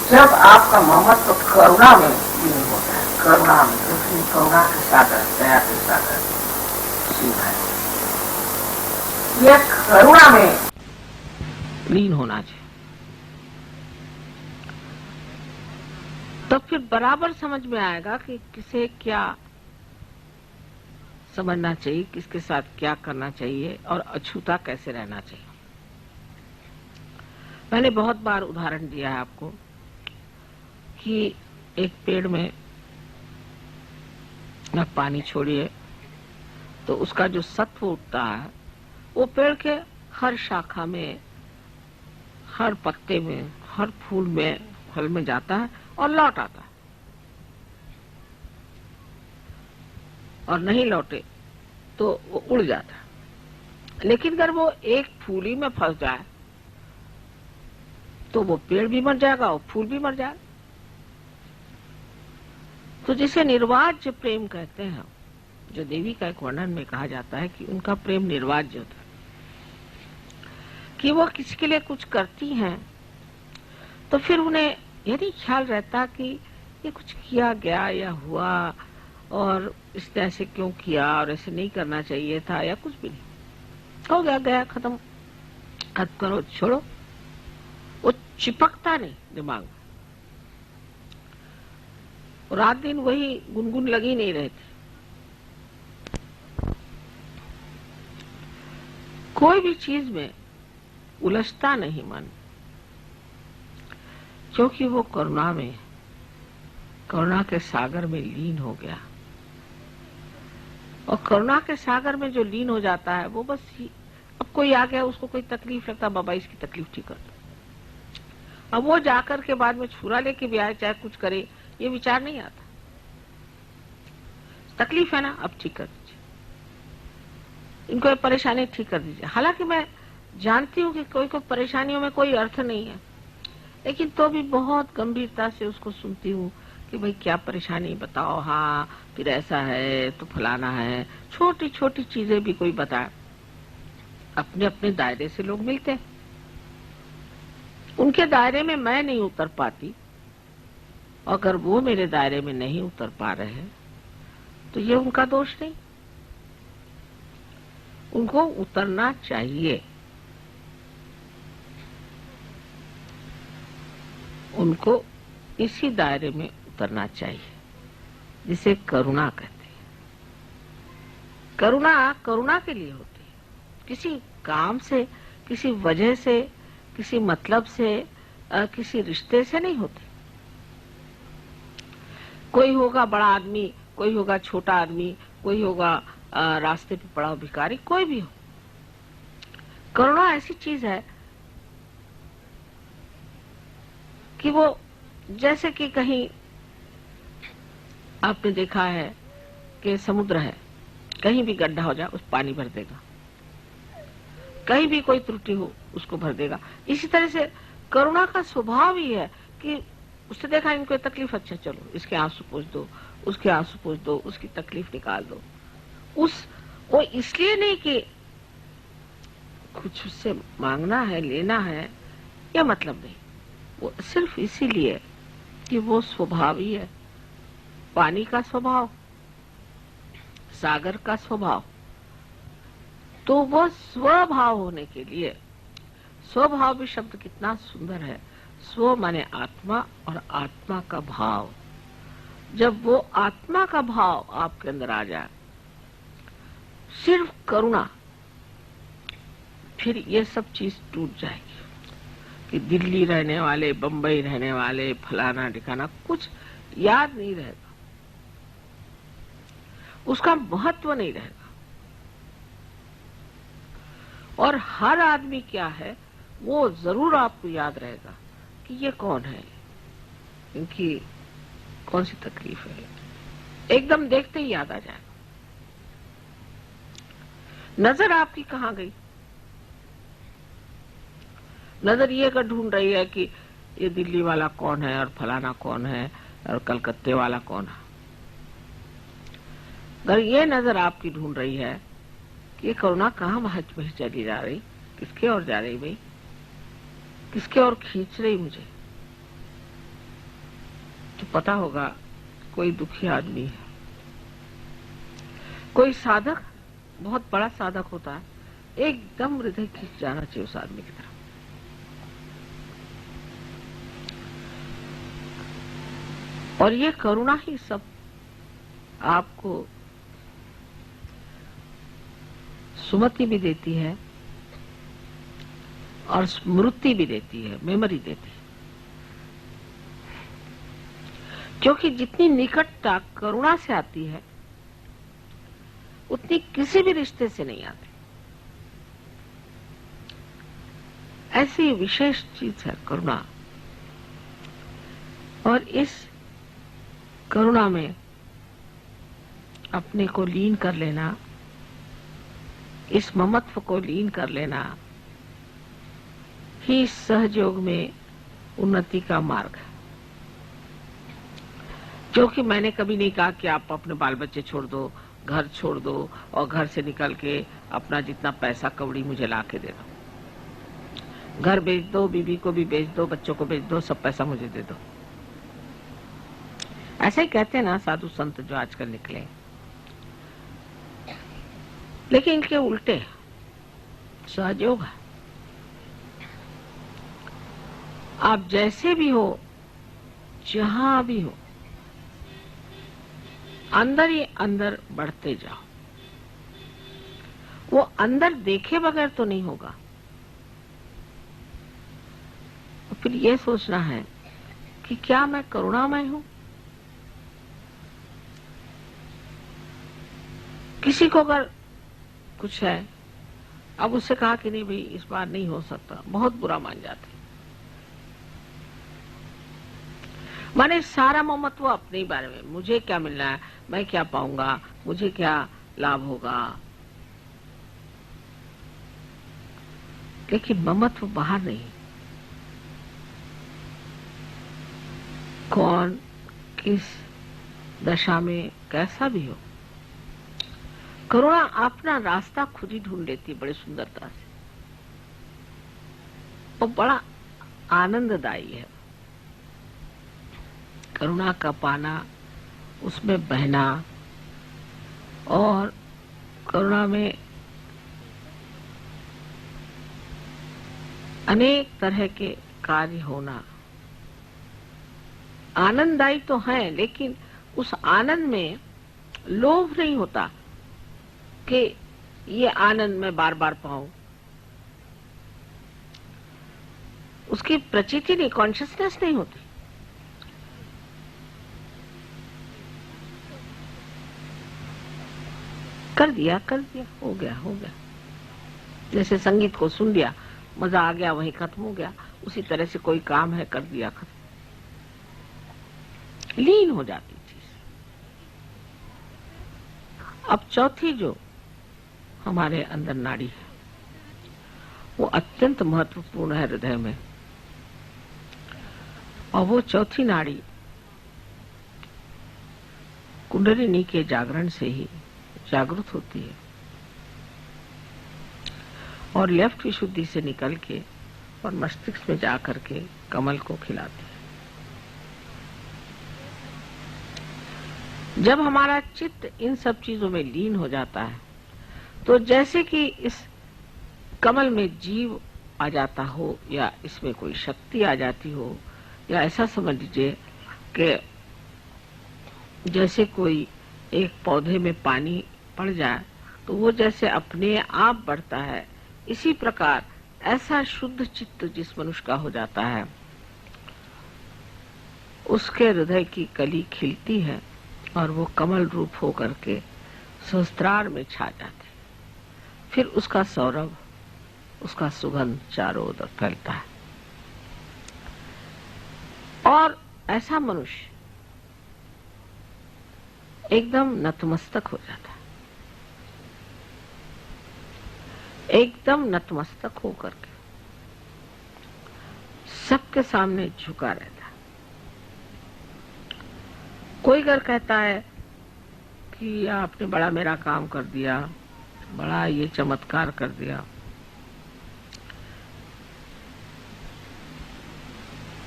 जब आपका ममत्व तो करुणा में नहीं होता है, करुणा में, दूसरी करुणा के साथ रहते हैं, आपके साथ रहते हैं। ये करुणा में लीन होना चाहिए। तो फिर बराबर समझ में आएगा कि किसे क्या समझना चाहिए, किसके साथ क्या करना चाहिए और अछूता कैसे रहना चाहिए। मैंने बहुत बार उदाहरण दिया है आपको कि एक पेड़ में न पानी छोड़िए तो उसका जो सत्व उठता है वो पेड़ के हर शाखा में, हर पत्ते में, हर फूल में, फल में जाता है और लौट आता है। और नहीं लौटे तो वो उड़ जाता है। लेकिन अगर वो एक फूल ही में फंस जाए तो वो पेड़ भी मर जाएगा और फूल भी मर जाएगा। तो जिसे निर्वाज्य प्रेम कहते हैं, जो देवी का एक वर्णन में कहा जाता है कि उनका प्रेम निर्वाज्य होता है, कि वो किसी के लिए कुछ करती हैं तो फिर उन्हें यदि ख्याल रहता कि ये कुछ किया गया या हुआ और इसने ऐसे क्यों किया और ऐसे नहीं करना चाहिए था या कुछ भी नहीं, हो गया, गया, खत्म करो, छोड़ो, वो चिपकता नहीं दिमाग में। रात दिन वही गुनगुन लगी नहीं रहती। कोई भी चीज में उलझता नहीं मन, क्योंकि वो करुणा में, करुणा के सागर में लीन हो गया। और करुणा के सागर में जो लीन हो जाता है वो बस ही, अब कोई आ गया उसको कोई तकलीफ लगता, बाबा इसकी तकलीफ ठीक कर दो। अब वो जाकर के बाद में छुरा लेके भी आए, चाहे कुछ करे, ये विचार नहीं आता। तकलीफ है ना, अब ठीक कर दीजिए, इनको ये परेशानी ठीक कर दीजिए। हालांकि मैं जानती हूँ कि कोई परेशानियों में कोई अर्थ नहीं है, लेकिन तो भी बहुत गंभीरता से उसको सुनती हूँ कि भाई क्या परेशानी बताओ, हाँ फिर ऐसा है तो फलाना है। छोटी छोटी चीजें भी कोई बताए। अपने अपने दायरे से लोग मिलते हैं, उनके दायरे में मैं नहीं उतर पाती, अगर वो मेरे दायरे में नहीं उतर पा रहे हैं तो ये उनका दोष नहीं, उनको उतरना चाहिए। उनको इसी दायरे में उतरना चाहिए जिसे करुणा कहते हैं। करुणा करुणा के लिए होती है, किसी काम से, किसी वजह से, किसी मतलब से, किसी रिश्ते से नहीं होती। कोई होगा बड़ा आदमी, कोई होगा छोटा आदमी, कोई होगा रास्ते पे पड़ा भिखारी, कोई भी हो। करुणा ऐसी चीज है कि वो जैसे कि कहीं आपने देखा है कि समुद्र है, कहीं भी गड्ढा हो जाए उस पानी भर देगा, कहीं भी कोई त्रुटि हो उसको भर देगा। इसी तरह से करुणा का स्वभाव ही है कि उससे देखा इनको तकलीफ, अच्छा चलो इसके आंसू पोंछ दो, उसके आंसू पोंछ दो, उसकी तकलीफ निकाल दो। वो इसलिए नहीं कि कुछ उससे मांगना है, लेना है, यह मतलब नहीं, वो सिर्फ इसीलिए कि वो स्वभाव ही है। पानी का स्वभाव, सागर का स्वभाव, तो वो स्वभाव होने के लिए, स्वभाव भी शब्द कितना सुंदर है। स्व माने आत्मा और आत्मा का भाव। जब वो आत्मा का भाव आपके अंदर आ जाए, सिर्फ करुणा, फिर ये सब चीज टूट जाएगी कि दिल्ली रहने वाले, बंबई रहने वाले, फलाना ठिकाना कुछ याद नहीं रहेगा, उसका महत्व नहीं रहेगा। और हर आदमी क्या है वो जरूर आपको याद रहेगा कि ये कौन है, इनकी कौन सी तकलीफ है, एकदम देखते ही याद आ जाएगा। नजर आपकी कहाँ गई? नजर ये कर ढूंढ रही है कि ये दिल्ली वाला कौन है और फलाना कौन है और कलकत्ते वाला कौन है। अगर ये नजर आपकी ढूंढ रही है कि ये करुणा कहाँ महज में चली जा रही, किसके और जा रही भाई, किसके और खींच रही मुझे, तो पता होगा कोई दुखी आदमी है। कोई साधक, बहुत बड़ा साधक होता है, एकदम हृदय खिंच जाना चाहिए उस आदमी की तरफ। और ये करुणा ही सब आपको सुमति भी देती है और स्मृति भी देती है, मेमोरी देती है। क्योंकि जितनी निकटता करुणा से आती है उतनी किसी भी रिश्ते से नहीं आती। ऐसी विशेष चीज है करुणा। और इस करुणा में अपने को लीन कर लेना, इस ममत्व को लीन कर लेना ही सहयोग में उन्नति का मार्ग है। क्योंकि मैंने कभी नहीं कहा कि आप अपने बाल बच्चे छोड़ दो, घर छोड़ दो और घर से निकल के अपना जितना पैसा कौड़ी मुझे ला के दे दो। घर बेच दो, बीवी को भी बेच दो, बच्चों को बेच दो, सब पैसा मुझे दे दो। ऐसे ही कहते हैं ना साधु संत जो आजकल निकले। लेकिन इनके उल्टे सहयोग है। आप जैसे भी हो, जहां भी हो, अंदर ही अंदर बढ़ते जाओ। वो अंदर देखे बगैर तो नहीं होगा। तो फिर ये सोचना है कि क्या मैं करुणामय हूं? किसी को अगर कुछ है, अब उससे कहा कि नहीं भाई इस बार नहीं हो सकता, बहुत बुरा मान जाते। माने सारा ममत्व अपने ही बारे में, मुझे क्या मिलना है, मैं क्या पाऊंगा, मुझे क्या लाभ होगा। लेकिन ममत्व बाहर नहीं। कौन किस दशा में कैसा भी हो, करुणा अपना रास्ता खुद ही ढूंढ लेती है बड़ी सुंदरता से। और बड़ा आनंददायी है करुणा का पाना, उसमें बहना और करुणा में अनेक तरह के कार्य होना। आनंददायी तो है, लेकिन उस आनंद में लोभ नहीं होता कि ये आनंद मैं बार बार पाऊं। उसकी प्रचिति नहीं, कॉन्शियसनेस नहीं होती। कर दिया हो गया हो गया। जैसे संगीत को सुन लिया, मजा आ गया, वहीं खत्म हो गया। उसी तरह से कोई काम है, कर दिया, खत्म, लीन हो जाती चीज। अब चौथी जो हमारे अंदर नाड़ी है वो अत्यंत महत्वपूर्ण है हृदय में। और वो चौथी नाड़ी कुंडलिनी के जागरण से ही जागृत होती है और लेफ्ट विशुद्धि से निकल के और मस्तिष्क में जाकर के कमल को खिलाती है। जब हमारा चित्त इन सब चीजों में लीन हो जाता है तो जैसे कि इस कमल में जीव आ जाता हो या इसमें कोई शक्ति आ जाती हो, या ऐसा समझ लीजिए कि जैसे कोई एक पौधे में पानी पड़ जाए तो वो जैसे अपने आप बढ़ता है, इसी प्रकार ऐसा शुद्ध चित्त जिस मनुष्य का हो जाता है उसके हृदय की कली खिलती है और वो कमल रूप होकर के सहस्त्रार में छा जाते। फिर उसका सौरभ, उसका सुगंध चारों ओर फैलता है और ऐसा मनुष्य एकदम नतमस्तक हो जाता है, एकदम नतमस्तक होकर के सबके सामने झुका रहता है। कोई अगर कहता है कि आपने बड़ा मेरा काम कर दिया, बड़ा ये चमत्कार कर दिया,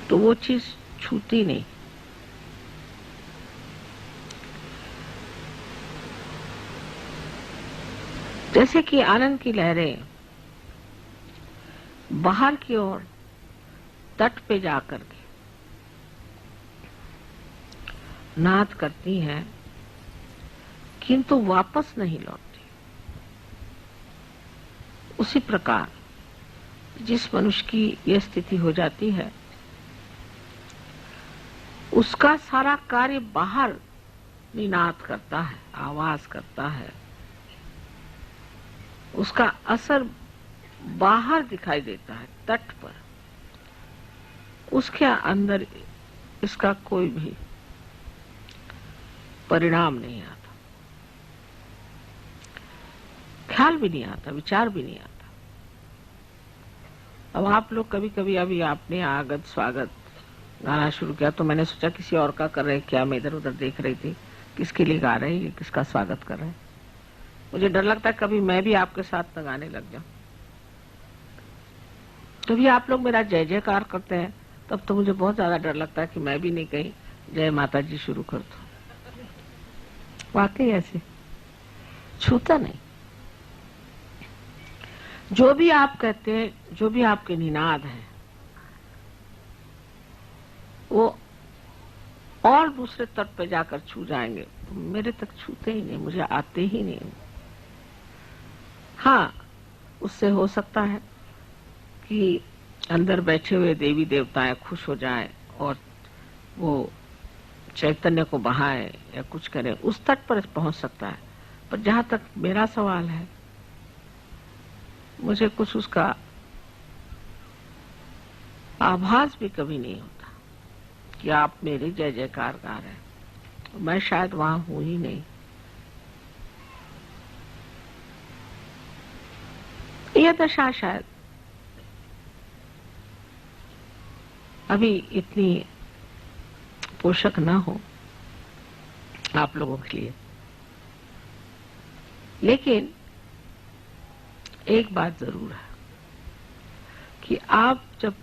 तो वो चीज छूती नहीं। जैसे कि आनंद की लहरें बाहर की ओर तट पे जाकर के नाद करती हैं, किंतु वापस नहीं लौटती। उसी प्रकार जिस मनुष्य की यह स्थिति हो जाती है, उसका सारा कार्य बाहर निनाद करता है, आवाज करता है, उसका असर बाहर दिखाई देता है तट पर। उसके अंदर इसका कोई भी परिणाम नहीं आता, ख्याल भी नहीं आता, विचार भी नहीं आता। अब आप लोग कभी कभी, अभी आपने आगत स्वागत गाना शुरू किया तो मैंने सोचा किसी और का कर रहे क्या, मैं इधर उधर देख रही थी किसके लिए गा रहे हैं, किसका स्वागत कर रहे हैं। मुझे डर लगता है कभी मैं भी आपके साथ न गाने लग जाऊं। कभी आप लोग मेरा जय जयकार करते हैं तब तो मुझे बहुत ज्यादा डर लगता है कि मैं भी नहीं कहीं जय माता जी शुरू कर दूं। वाकई ऐसे छूता नहीं। जो भी आप कहते हैं, जो भी आपके निनाद हैं, वो और दूसरे तट पे जाकर छू जाएंगे, मेरे तक छूते ही नहीं, मुझे आते ही नहीं। हाँ, उससे हो सकता है कि अंदर बैठे हुए देवी देवताएं खुश हो जाएं और वो चैतन्य को बहाए या कुछ करे, उस तट पर पहुंच सकता है। पर जहां तक मेरा सवाल है, मुझे कुछ उसका आभास भी कभी नहीं होता कि आप मेरे जय जयकार गा रहे हैं। मैं शायद वहां हूं ही नहीं। यह दशा शायद अभी इतनी पोषक ना हो आप लोगों के लिए। लेकिन एक बात जरूर है कि आप जब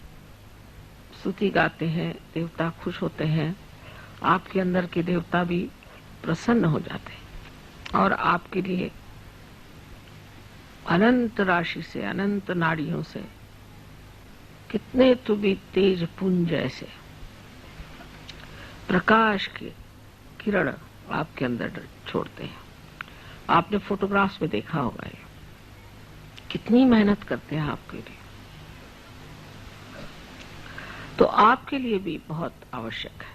स्तुति गाते हैं, देवता खुश होते हैं, आपके अंदर के देवता भी प्रसन्न हो जाते हैं और आपके लिए अनंत राशि से, अनंत नाड़ियों से कितने तो भी तेज पुंज ऐसे प्रकाश के किरण आपके अंदर छोड़ते हैं। आपने फोटोग्राफ्स में देखा होगा ये कितनी मेहनत करते हैं आपके लिए। तो आपके लिए भी बहुत आवश्यक है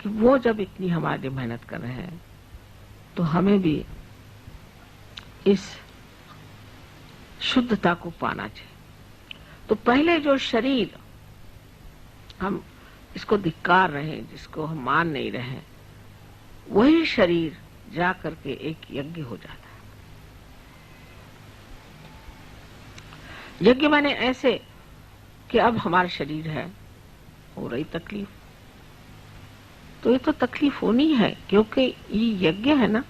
कि वो जब इतनी हमारे लिए मेहनत कर रहे हैं तो हमें भी इस शुद्धता को पाना चाहिए। तो पहले जो शरीर हम इसको धिक्कार रहे हैं, जिसको हम मान नहीं रहे हैं, वही शरीर जा करके एक यज्ञ हो जाता है। यज्ञ माने ऐसे कि अब हमारा शरीर है, हो रही तकलीफ, तो ये तो तकलीफ होनी है क्योंकि ये यज्ञ है ना।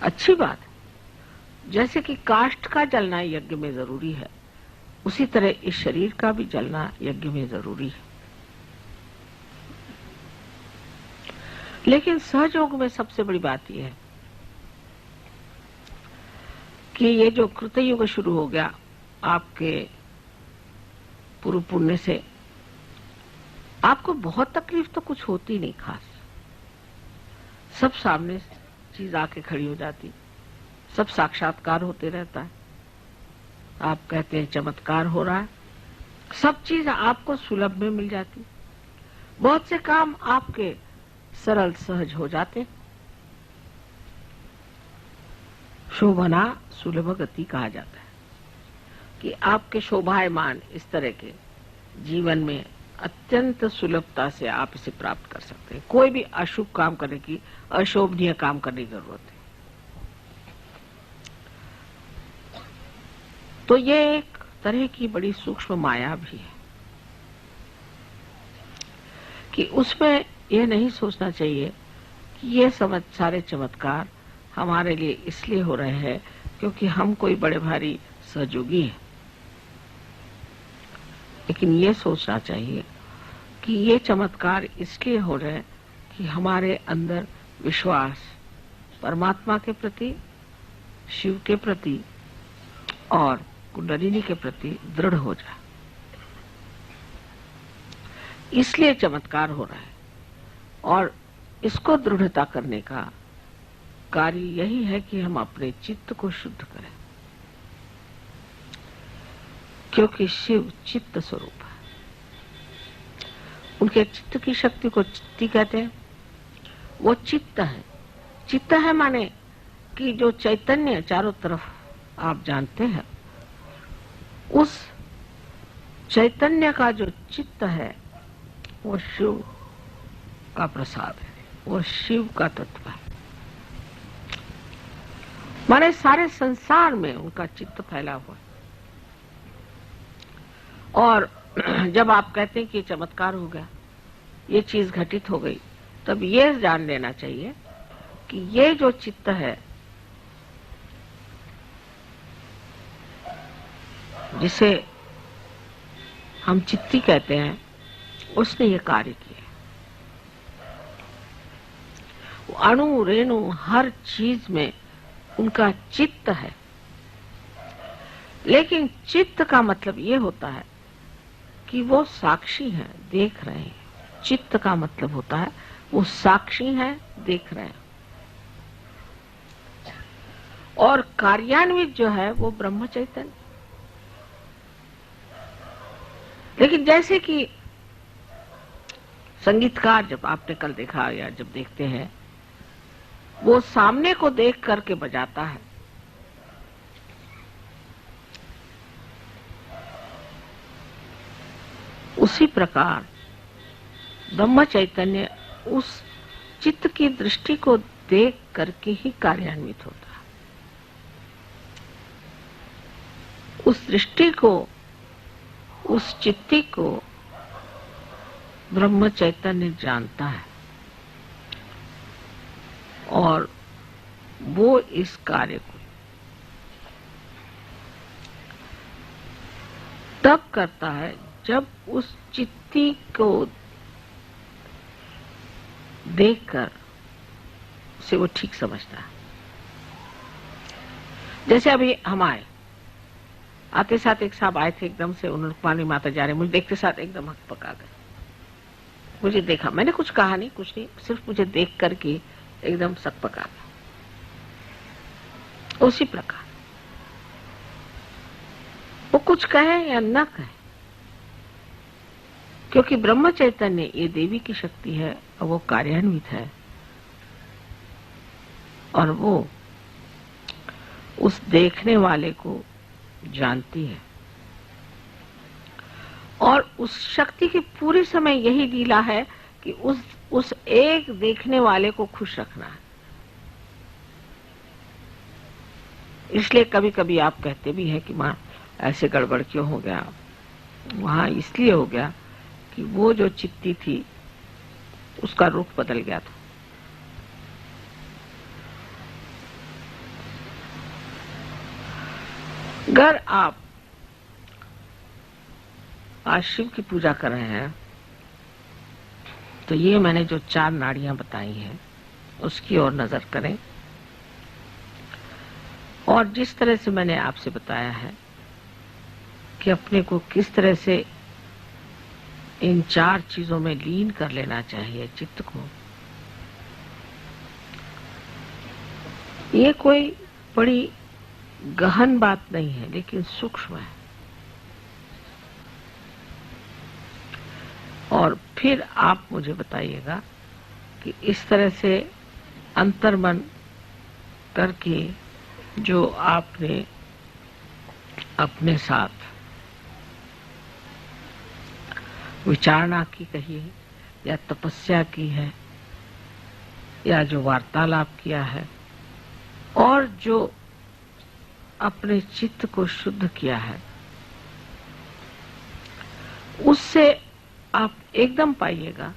अच्छी बात है, जैसे कि काष्ठ का जलना यज्ञ में जरूरी है, उसी तरह इस शरीर का भी जलना यज्ञ में जरूरी है। लेकिन सहयोग में सबसे बड़ी बात यह है कि ये जो कृतयुग शुरू हो गया आपके पूर्व पुण्य से, आपको बहुत तकलीफ तो कुछ होती नहीं खास। सब सामने चीज आके खड़ी हो जाती, सब साक्षात्कार होते रहता है। आप कहते हैं चमत्कार हो रहा है, सब चीज आपको सुलभ में मिल जाती, बहुत से काम आपके सरल सहज हो जाते। शोभना सुलभ गति कहा जाता है कि आपके शोभायमान इस तरह के जीवन में अत्यंत सुलभता से आप इसे प्राप्त कर सकते हैं। कोई भी अशुभ काम करने की, अशोभनीय काम करने की जरूरत है। तो ये एक तरह की बड़ी सूक्ष्म माया भी है कि उसमें यह नहीं सोचना चाहिए कि ये सारे चमत्कार हमारे लिए इसलिए हो रहे हैं क्योंकि हम कोई बड़े भारी सहयोगी हैं। लेकिन ये सोचना चाहिए कि ये चमत्कार इसलिए हो रहे हैं कि हमारे अंदर विश्वास परमात्मा के प्रति, शिव के प्रति और कुंडलिनी के प्रति दृढ़ हो जाए। इसलिए चमत्कार हो रहा है और इसको दृढ़ता करने का कार्य यही है कि हम अपने चित्त को शुद्ध करें, क्योंकि शिव चित्त स्वरूप है। उनके चित्त की शक्ति को चित्ती कहते हैं। वो चित्त है। चित्त है माने कि जो चैतन्य चारों तरफ आप जानते हैं, उस चैतन्य का जो चित्त है वो शिव का प्रसाद है, वो शिव का तत्व है। माने सारे संसार में उनका चित्त फैला हुआ है। और जब आप कहते हैं कि चमत्कार हो गया, ये चीज घटित हो गई, तब ये जान लेना चाहिए कि ये जो चित्त है, जिसे हम चित्ती कहते हैं, उसने ये कार्य किया। अणु रेणु हर चीज में उनका चित्त है। लेकिन चित्त का मतलब ये होता है कि वो साक्षी है, देख रहे हैं। चित्त का मतलब होता है वो साक्षी है, देख रहे हैं। और कार्यान्वित जो है वो ब्रह्म चैतन्य। लेकिन जैसे कि संगीतकार, जब आपने कल देखा या जब देखते हैं, वो सामने को देख करके बजाता है। उसी प्रकार ब्रह्म चैतन्य उस चित्त की दृष्टि को देख करके ही कार्यान्वित होता है। उस दृष्टि को, उस चित्ती को ब्रह्म चैतन्य जानता है और वो इस कार्य को तब करता है जब उस चित्ती को देखकर उसे वो ठीक समझता है। जैसे अभी हम आते साथ एक साहब आए थे, एकदम से उन्होंने पानी माता जा रहे, मुझे देखते साथ एकदम हक पका गए। मुझे देखा, मैंने कुछ कहा नहीं, कुछ नहीं, सिर्फ मुझे देख करके एकदम सक पका गया। उसी प्रकार वो कुछ कहे या न कहे, क्योंकि ब्रह्म चैतन्य ये देवी की शक्ति है और वो कार्यान्वित है और वो उस देखने वाले को जानती है। और उस शक्ति की पूरी समय यही लीला है कि उस एक देखने वाले को खुश रखना है। इसलिए कभी कभी आप कहते भी हैं कि माँ ऐसे गड़बड़ क्यों हो गया। वहां इसलिए हो गया कि वो जो चित्ती थी उसका रुख बदल गया था। अगर आप आज शिव की पूजा कर रहे हैं तो ये मैंने जो 4 नाड़ियां बताई हैं उसकी ओर नजर करें। और जिस तरह से मैंने आपसे बताया है कि अपने को किस तरह से इन 4 चीजों में लीन कर लेना चाहिए चित्त को, ये कोई बड़ी गहन बात नहीं है, लेकिन सूक्ष्म है। और फिर आप मुझे बताइएगा कि इस तरह से अंतर्मन करके जो आपने अपने साथ विचारणा की कही है या तपस्या की है या जो वार्तालाप किया है और जो अपने चित्त को शुद्ध किया है, उससे आप एकदम पाइएगा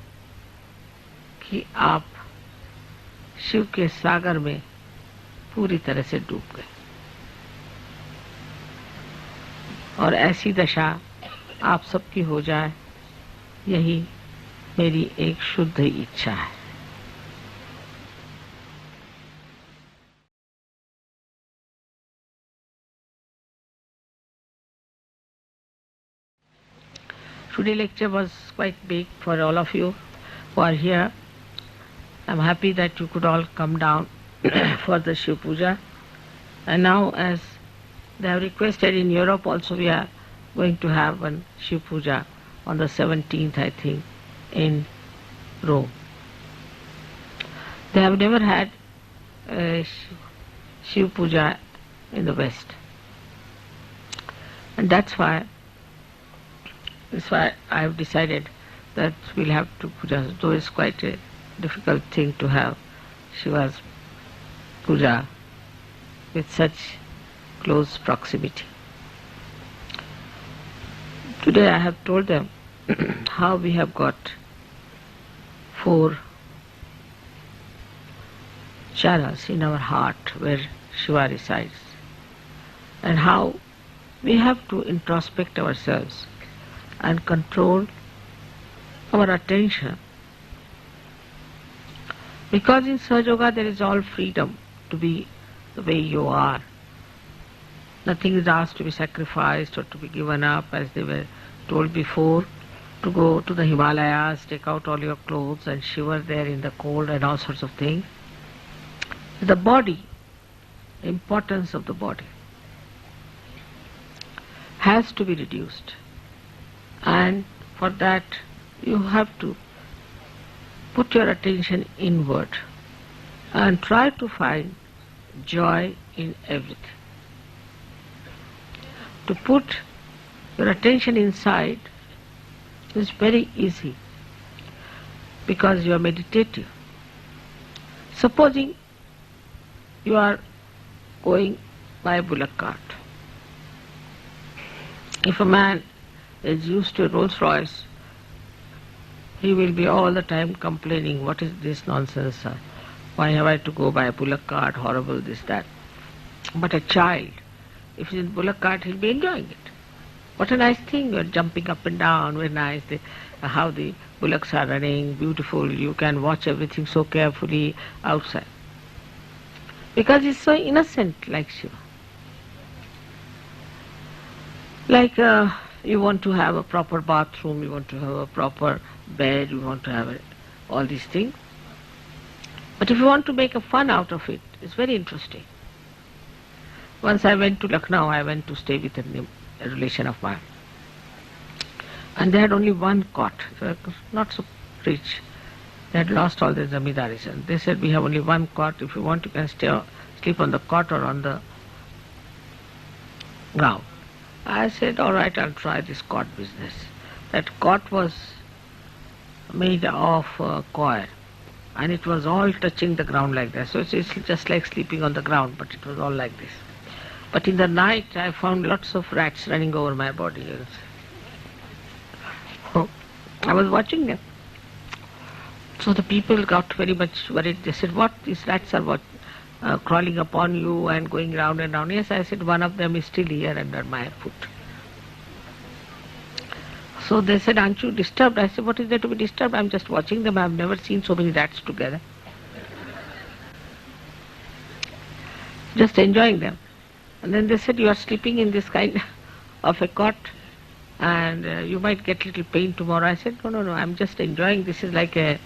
कि आप शिव के सागर में पूरी तरह से डूब गए। और ऐसी दशा आप सबकी हो जाए, यही मेरी एक शुद्ध इच्छा है। Today lecture was quite big for all of you who are here. I'm happy that you could all come down for the Shiv Puja. And now, as they have requested, in Europe also we are going to have one Shiv Puja on the 17th, I think, in Rome. They have never had Shiv Puja in the West. And that's why I have decided that we'll have two pujas, though it's quite a difficult thing to have Shiva's puja with such close proximity. Today I have told them how we have got 4 charas in our heart where Shiva resides, and how we have to introspect ourselves and control our attention, because in Sahaja Yoga there is all freedom to be the way you are. Nothing is asked to be sacrificed or to be given up, as they were told before, to go to the Himalayas, take out all your clothes and shiver there in the cold and all sorts of things. The body, the importance of the body has to be reduced, and for that you have to put your attention inward and try to find joy in everything. To put your attention inside is very easy because you are meditative. Supposing you are going by a bullock cart. If a man is used to a Rolls Royce, he will be all the time complaining, what is this nonsense? Why have I to go by a bullock cart? Horrible, this, that. But a child, if he's in a bullock cart, he'll be enjoying it. What a nice thing, you're jumping up and down, very nice. How the bullocks are running, beautiful. You can watch everything so carefully outside. Because he's so innocent, like Shiva. Like you want to have a proper bathroom, you want to have a proper bed, you want to have all these things. But if you want to make a fun out of it, it's very interesting. Once I went to Lucknow, I went to stay with a relation of mine. And they had only one cot. They were not so rich. They had lost all their zamidaris. And they said, we have only one cot. If you want, you can sleep on the cot or on the ground. I said, all right, I'll try this cot business. That cot was made of coir, and it was all touching the ground like that. So it's just like sleeping on the ground, but it was all like this. But in the night, I found lots of rats running over my body. Oh, I was watching them. So the people got very much worried. They said, what, these rats are what? Crawling upon you and going round and round. Yes, I said, one of them is still here under my foot. So they said, aren't you disturbed? I said, what is there to be disturbed? I'm just watching them. I've never seen so many rats together. Just enjoying them. And then they said, you are sleeping in this kind of a cot and you might get little pain tomorrow. I said, no, I'm just enjoying. This is like a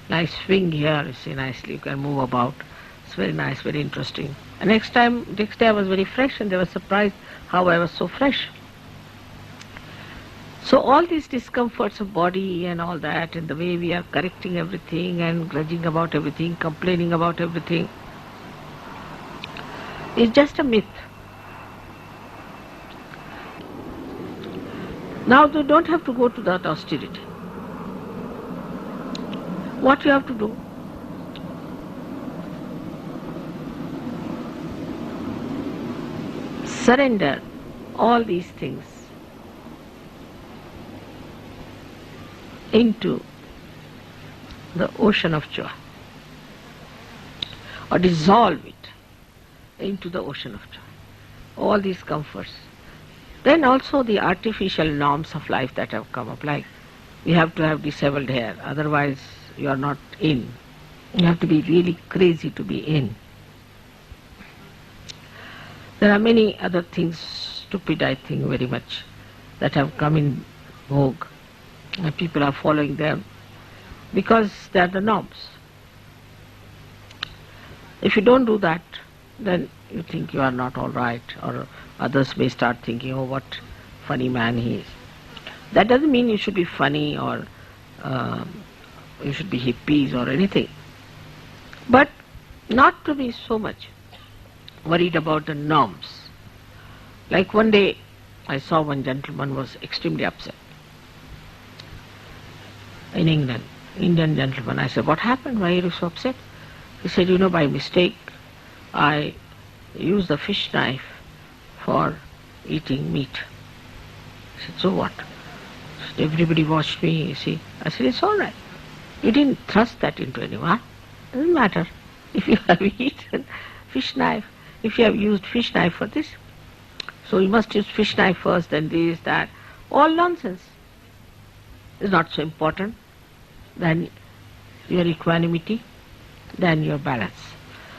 nice swing here. You see, nicely you can move about. It's very nice, very interesting. And next day I was very fresh, and they were surprised how I was so fresh. So all these discomforts of body and all that, and the way we are correcting everything and grudging about everything, complaining about everything, is just a myth. Now you don't have to go to that austerity. What you have to do? Surrender all these things into the ocean of joy, or dissolve it into the ocean of joy. All these comforts. Then also the artificial norms of life that have come up, like you have to have disheveled hair, otherwise you are not in. You have to be really crazy to be in. There are many other things, stupid I think very much, that have come in vogue. and people are following them because they are the norms. If you don't do that, then you think you are not all right, or others may start thinking, oh, what funny man he is. That doesn't mean you should be funny or you should be hippies or anything. But not to be so much worried about the norms. Like one day I saw one gentleman was extremely upset in England, Indian gentleman. I said, what happened? Why are you so upset? He said, by mistake I used the fish knife for eating meat. I said, so what? Everybody watched me, you see. I said, it's all right. You didn't thrust that into anyone. Doesn't matter. If you have eaten fish knife, if you have used fish knife for this, so you must use fish knife first, then this, that. All nonsense. It's not so important than your equanimity, than your balance.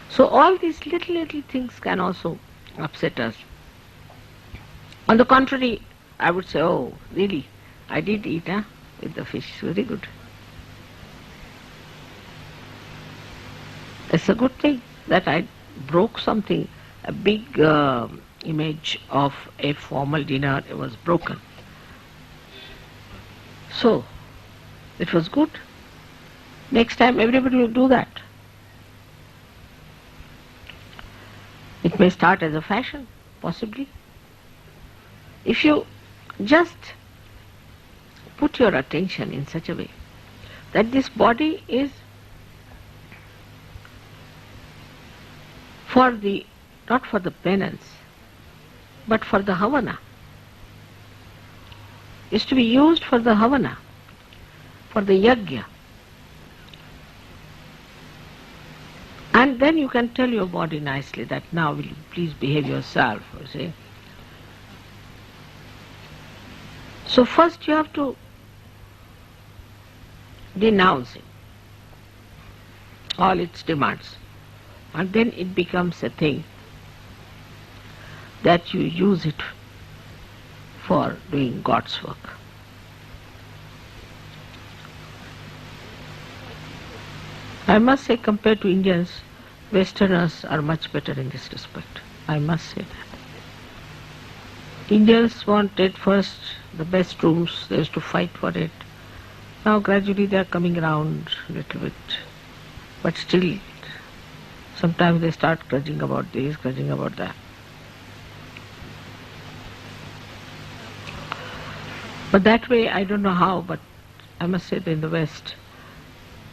So all these little things can also upset us. On the contrary, I would say, oh, really, I did eat with the fish, very good. It's a good thing that I broke something, a big image of a formal dinner was broken. So, it was good. Next time everybody will do that. It may start as a fashion, possibly. If you just put your attention in such a way that this body is not for the penance, but for the havana, is to be used for the havana, for the yajna. And then you can tell your body nicely that now will you please behave yourself, you see. So first you have to denounce it, all its demands, and then it becomes a thing that you use it for doing God's work. I must say, compared to Indians, Westerners are much better in this respect. I must say that. Indians wanted first the best rooms, they used to fight for it. Now gradually they are coming around a little bit, but still sometimes they start grudging about this, grudging about that. But that way, I don't know how, but I must say that in the West,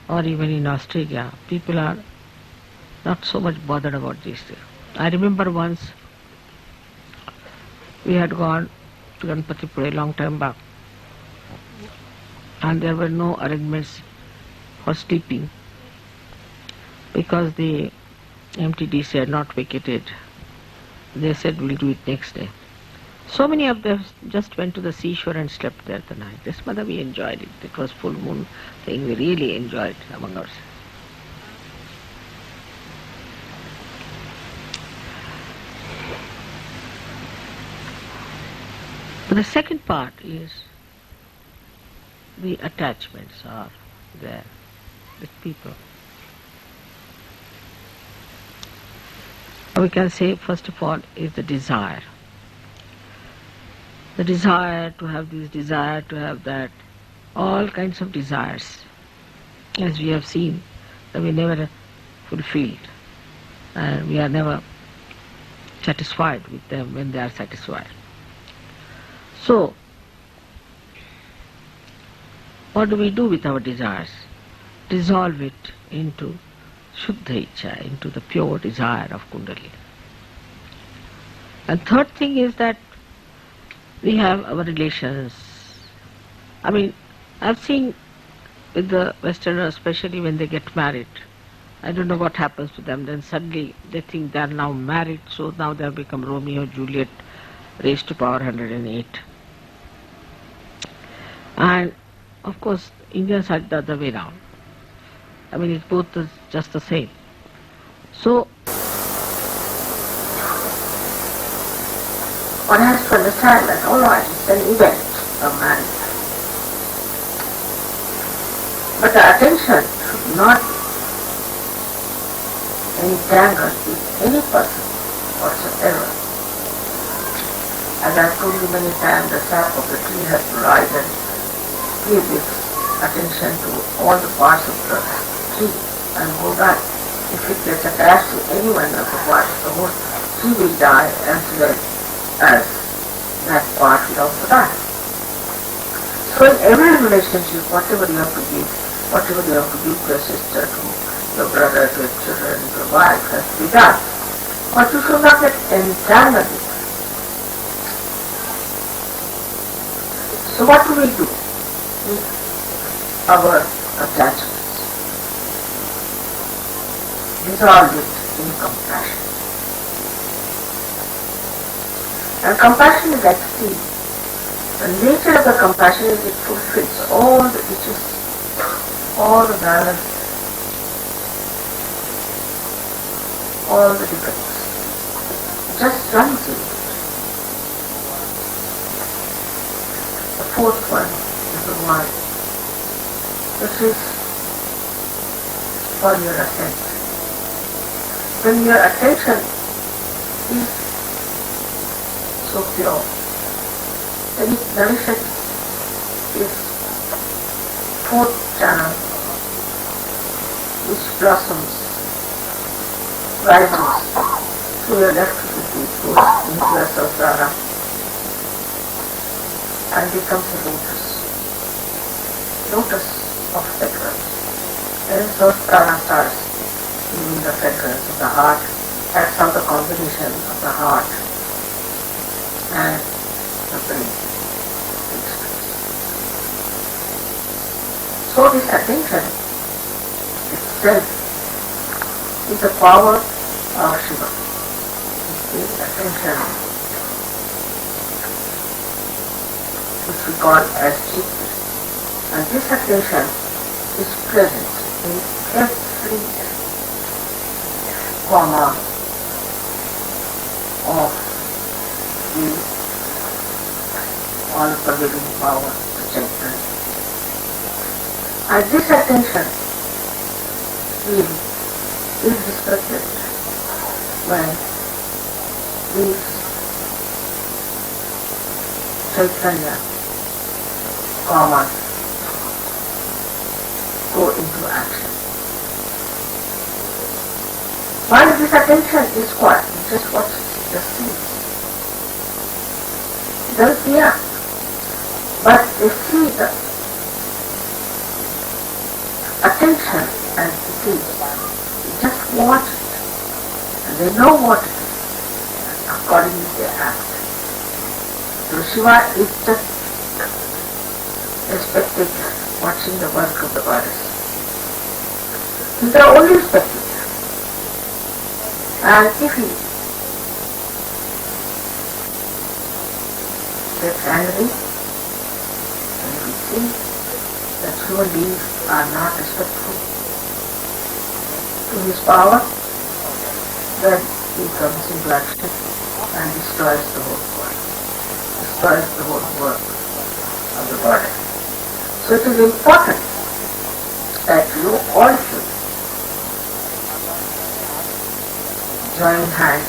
or even in Australia, people are not so much bothered about these things. I remember once we had gone to Ganpatipura a long time back, and there were no arrangements for sleeping because the MTDC had not vacated. They said we'll do it next day. So many of them just went to the seashore and slept there the night. This mother, we enjoyed it. It was full moon thing. We really enjoyed among ourselves. But the second part is the attachments are there with people. We can say, first of all, is the desire. The desire to have this, desire to have that, all kinds of desires, as we have seen, that we never fulfilled, and we are never satisfied with them when they are satisfied. So, what do we do with our desires? Dissolve it into Shuddha Ichcha, into the pure desire of Kundalini. And third thing is that we have our relations. I mean, I've seen with the Westerners, especially when they get married, I don't know what happens to them. Then suddenly they think they are now married, so now they have become Romeo, Juliet, raised to power 108. And of course, Indians are the other way around. I mean, it's both just the same. So, one has to understand that all right, it's an event of marriage. But the attention should not entangled with any person whatsoever. As I have told you many times, the sap of the tree has to rise and give its attention to all the parts of the tree and go back. If it gets attached to any one of the parts, the whole tree will die as well as that part will also die. So in every relationship, whatever you have to give, whatever you have to give to your sister, to your brother, to your children, to your wife, has to be done. But you should not get entangled with it. So what do we do with our attachments? Dissolve it in compassion. And compassion is like sea. The nature of the compassion is it fulfills all the issues, all the balance, all the defects. It just runs in. The fourth one is the one which is for your attention. When your attention is so pure, then it nourishes its fourth channel, which blossoms, rises through your left kidney, goes into your sahasrara, and becomes a lotus of fragrance. There is those prana stars giving the fragrance of the heart. That's how the combination of the heart and the brain takes place. So this attention itself is the power of Shiva. This attention, which we call as chitta. And this attention is present in every form of the all-pervading power, the Chaitanya. And this attention really is respected when these Chaitanya karmas go into action. While this attention is quiet, it just watches the sea. It doesn't react, but they see the attention and it is. They just watch it, and they know what it is, and accordingly they act. So Shiva is just a spectator watching the work of the goddess. He's the only spectator. And if he gets angry, and if we see that human beings are not respectful to his power, then he comes into action and destroys the whole world, destroys the whole work of the body. So it is important that you all should join hands,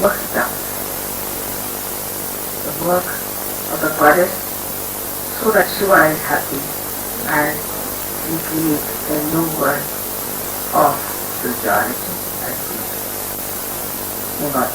work down the work of the goddess so that Shiva is happy and we create a new world of spirituality and peace. May God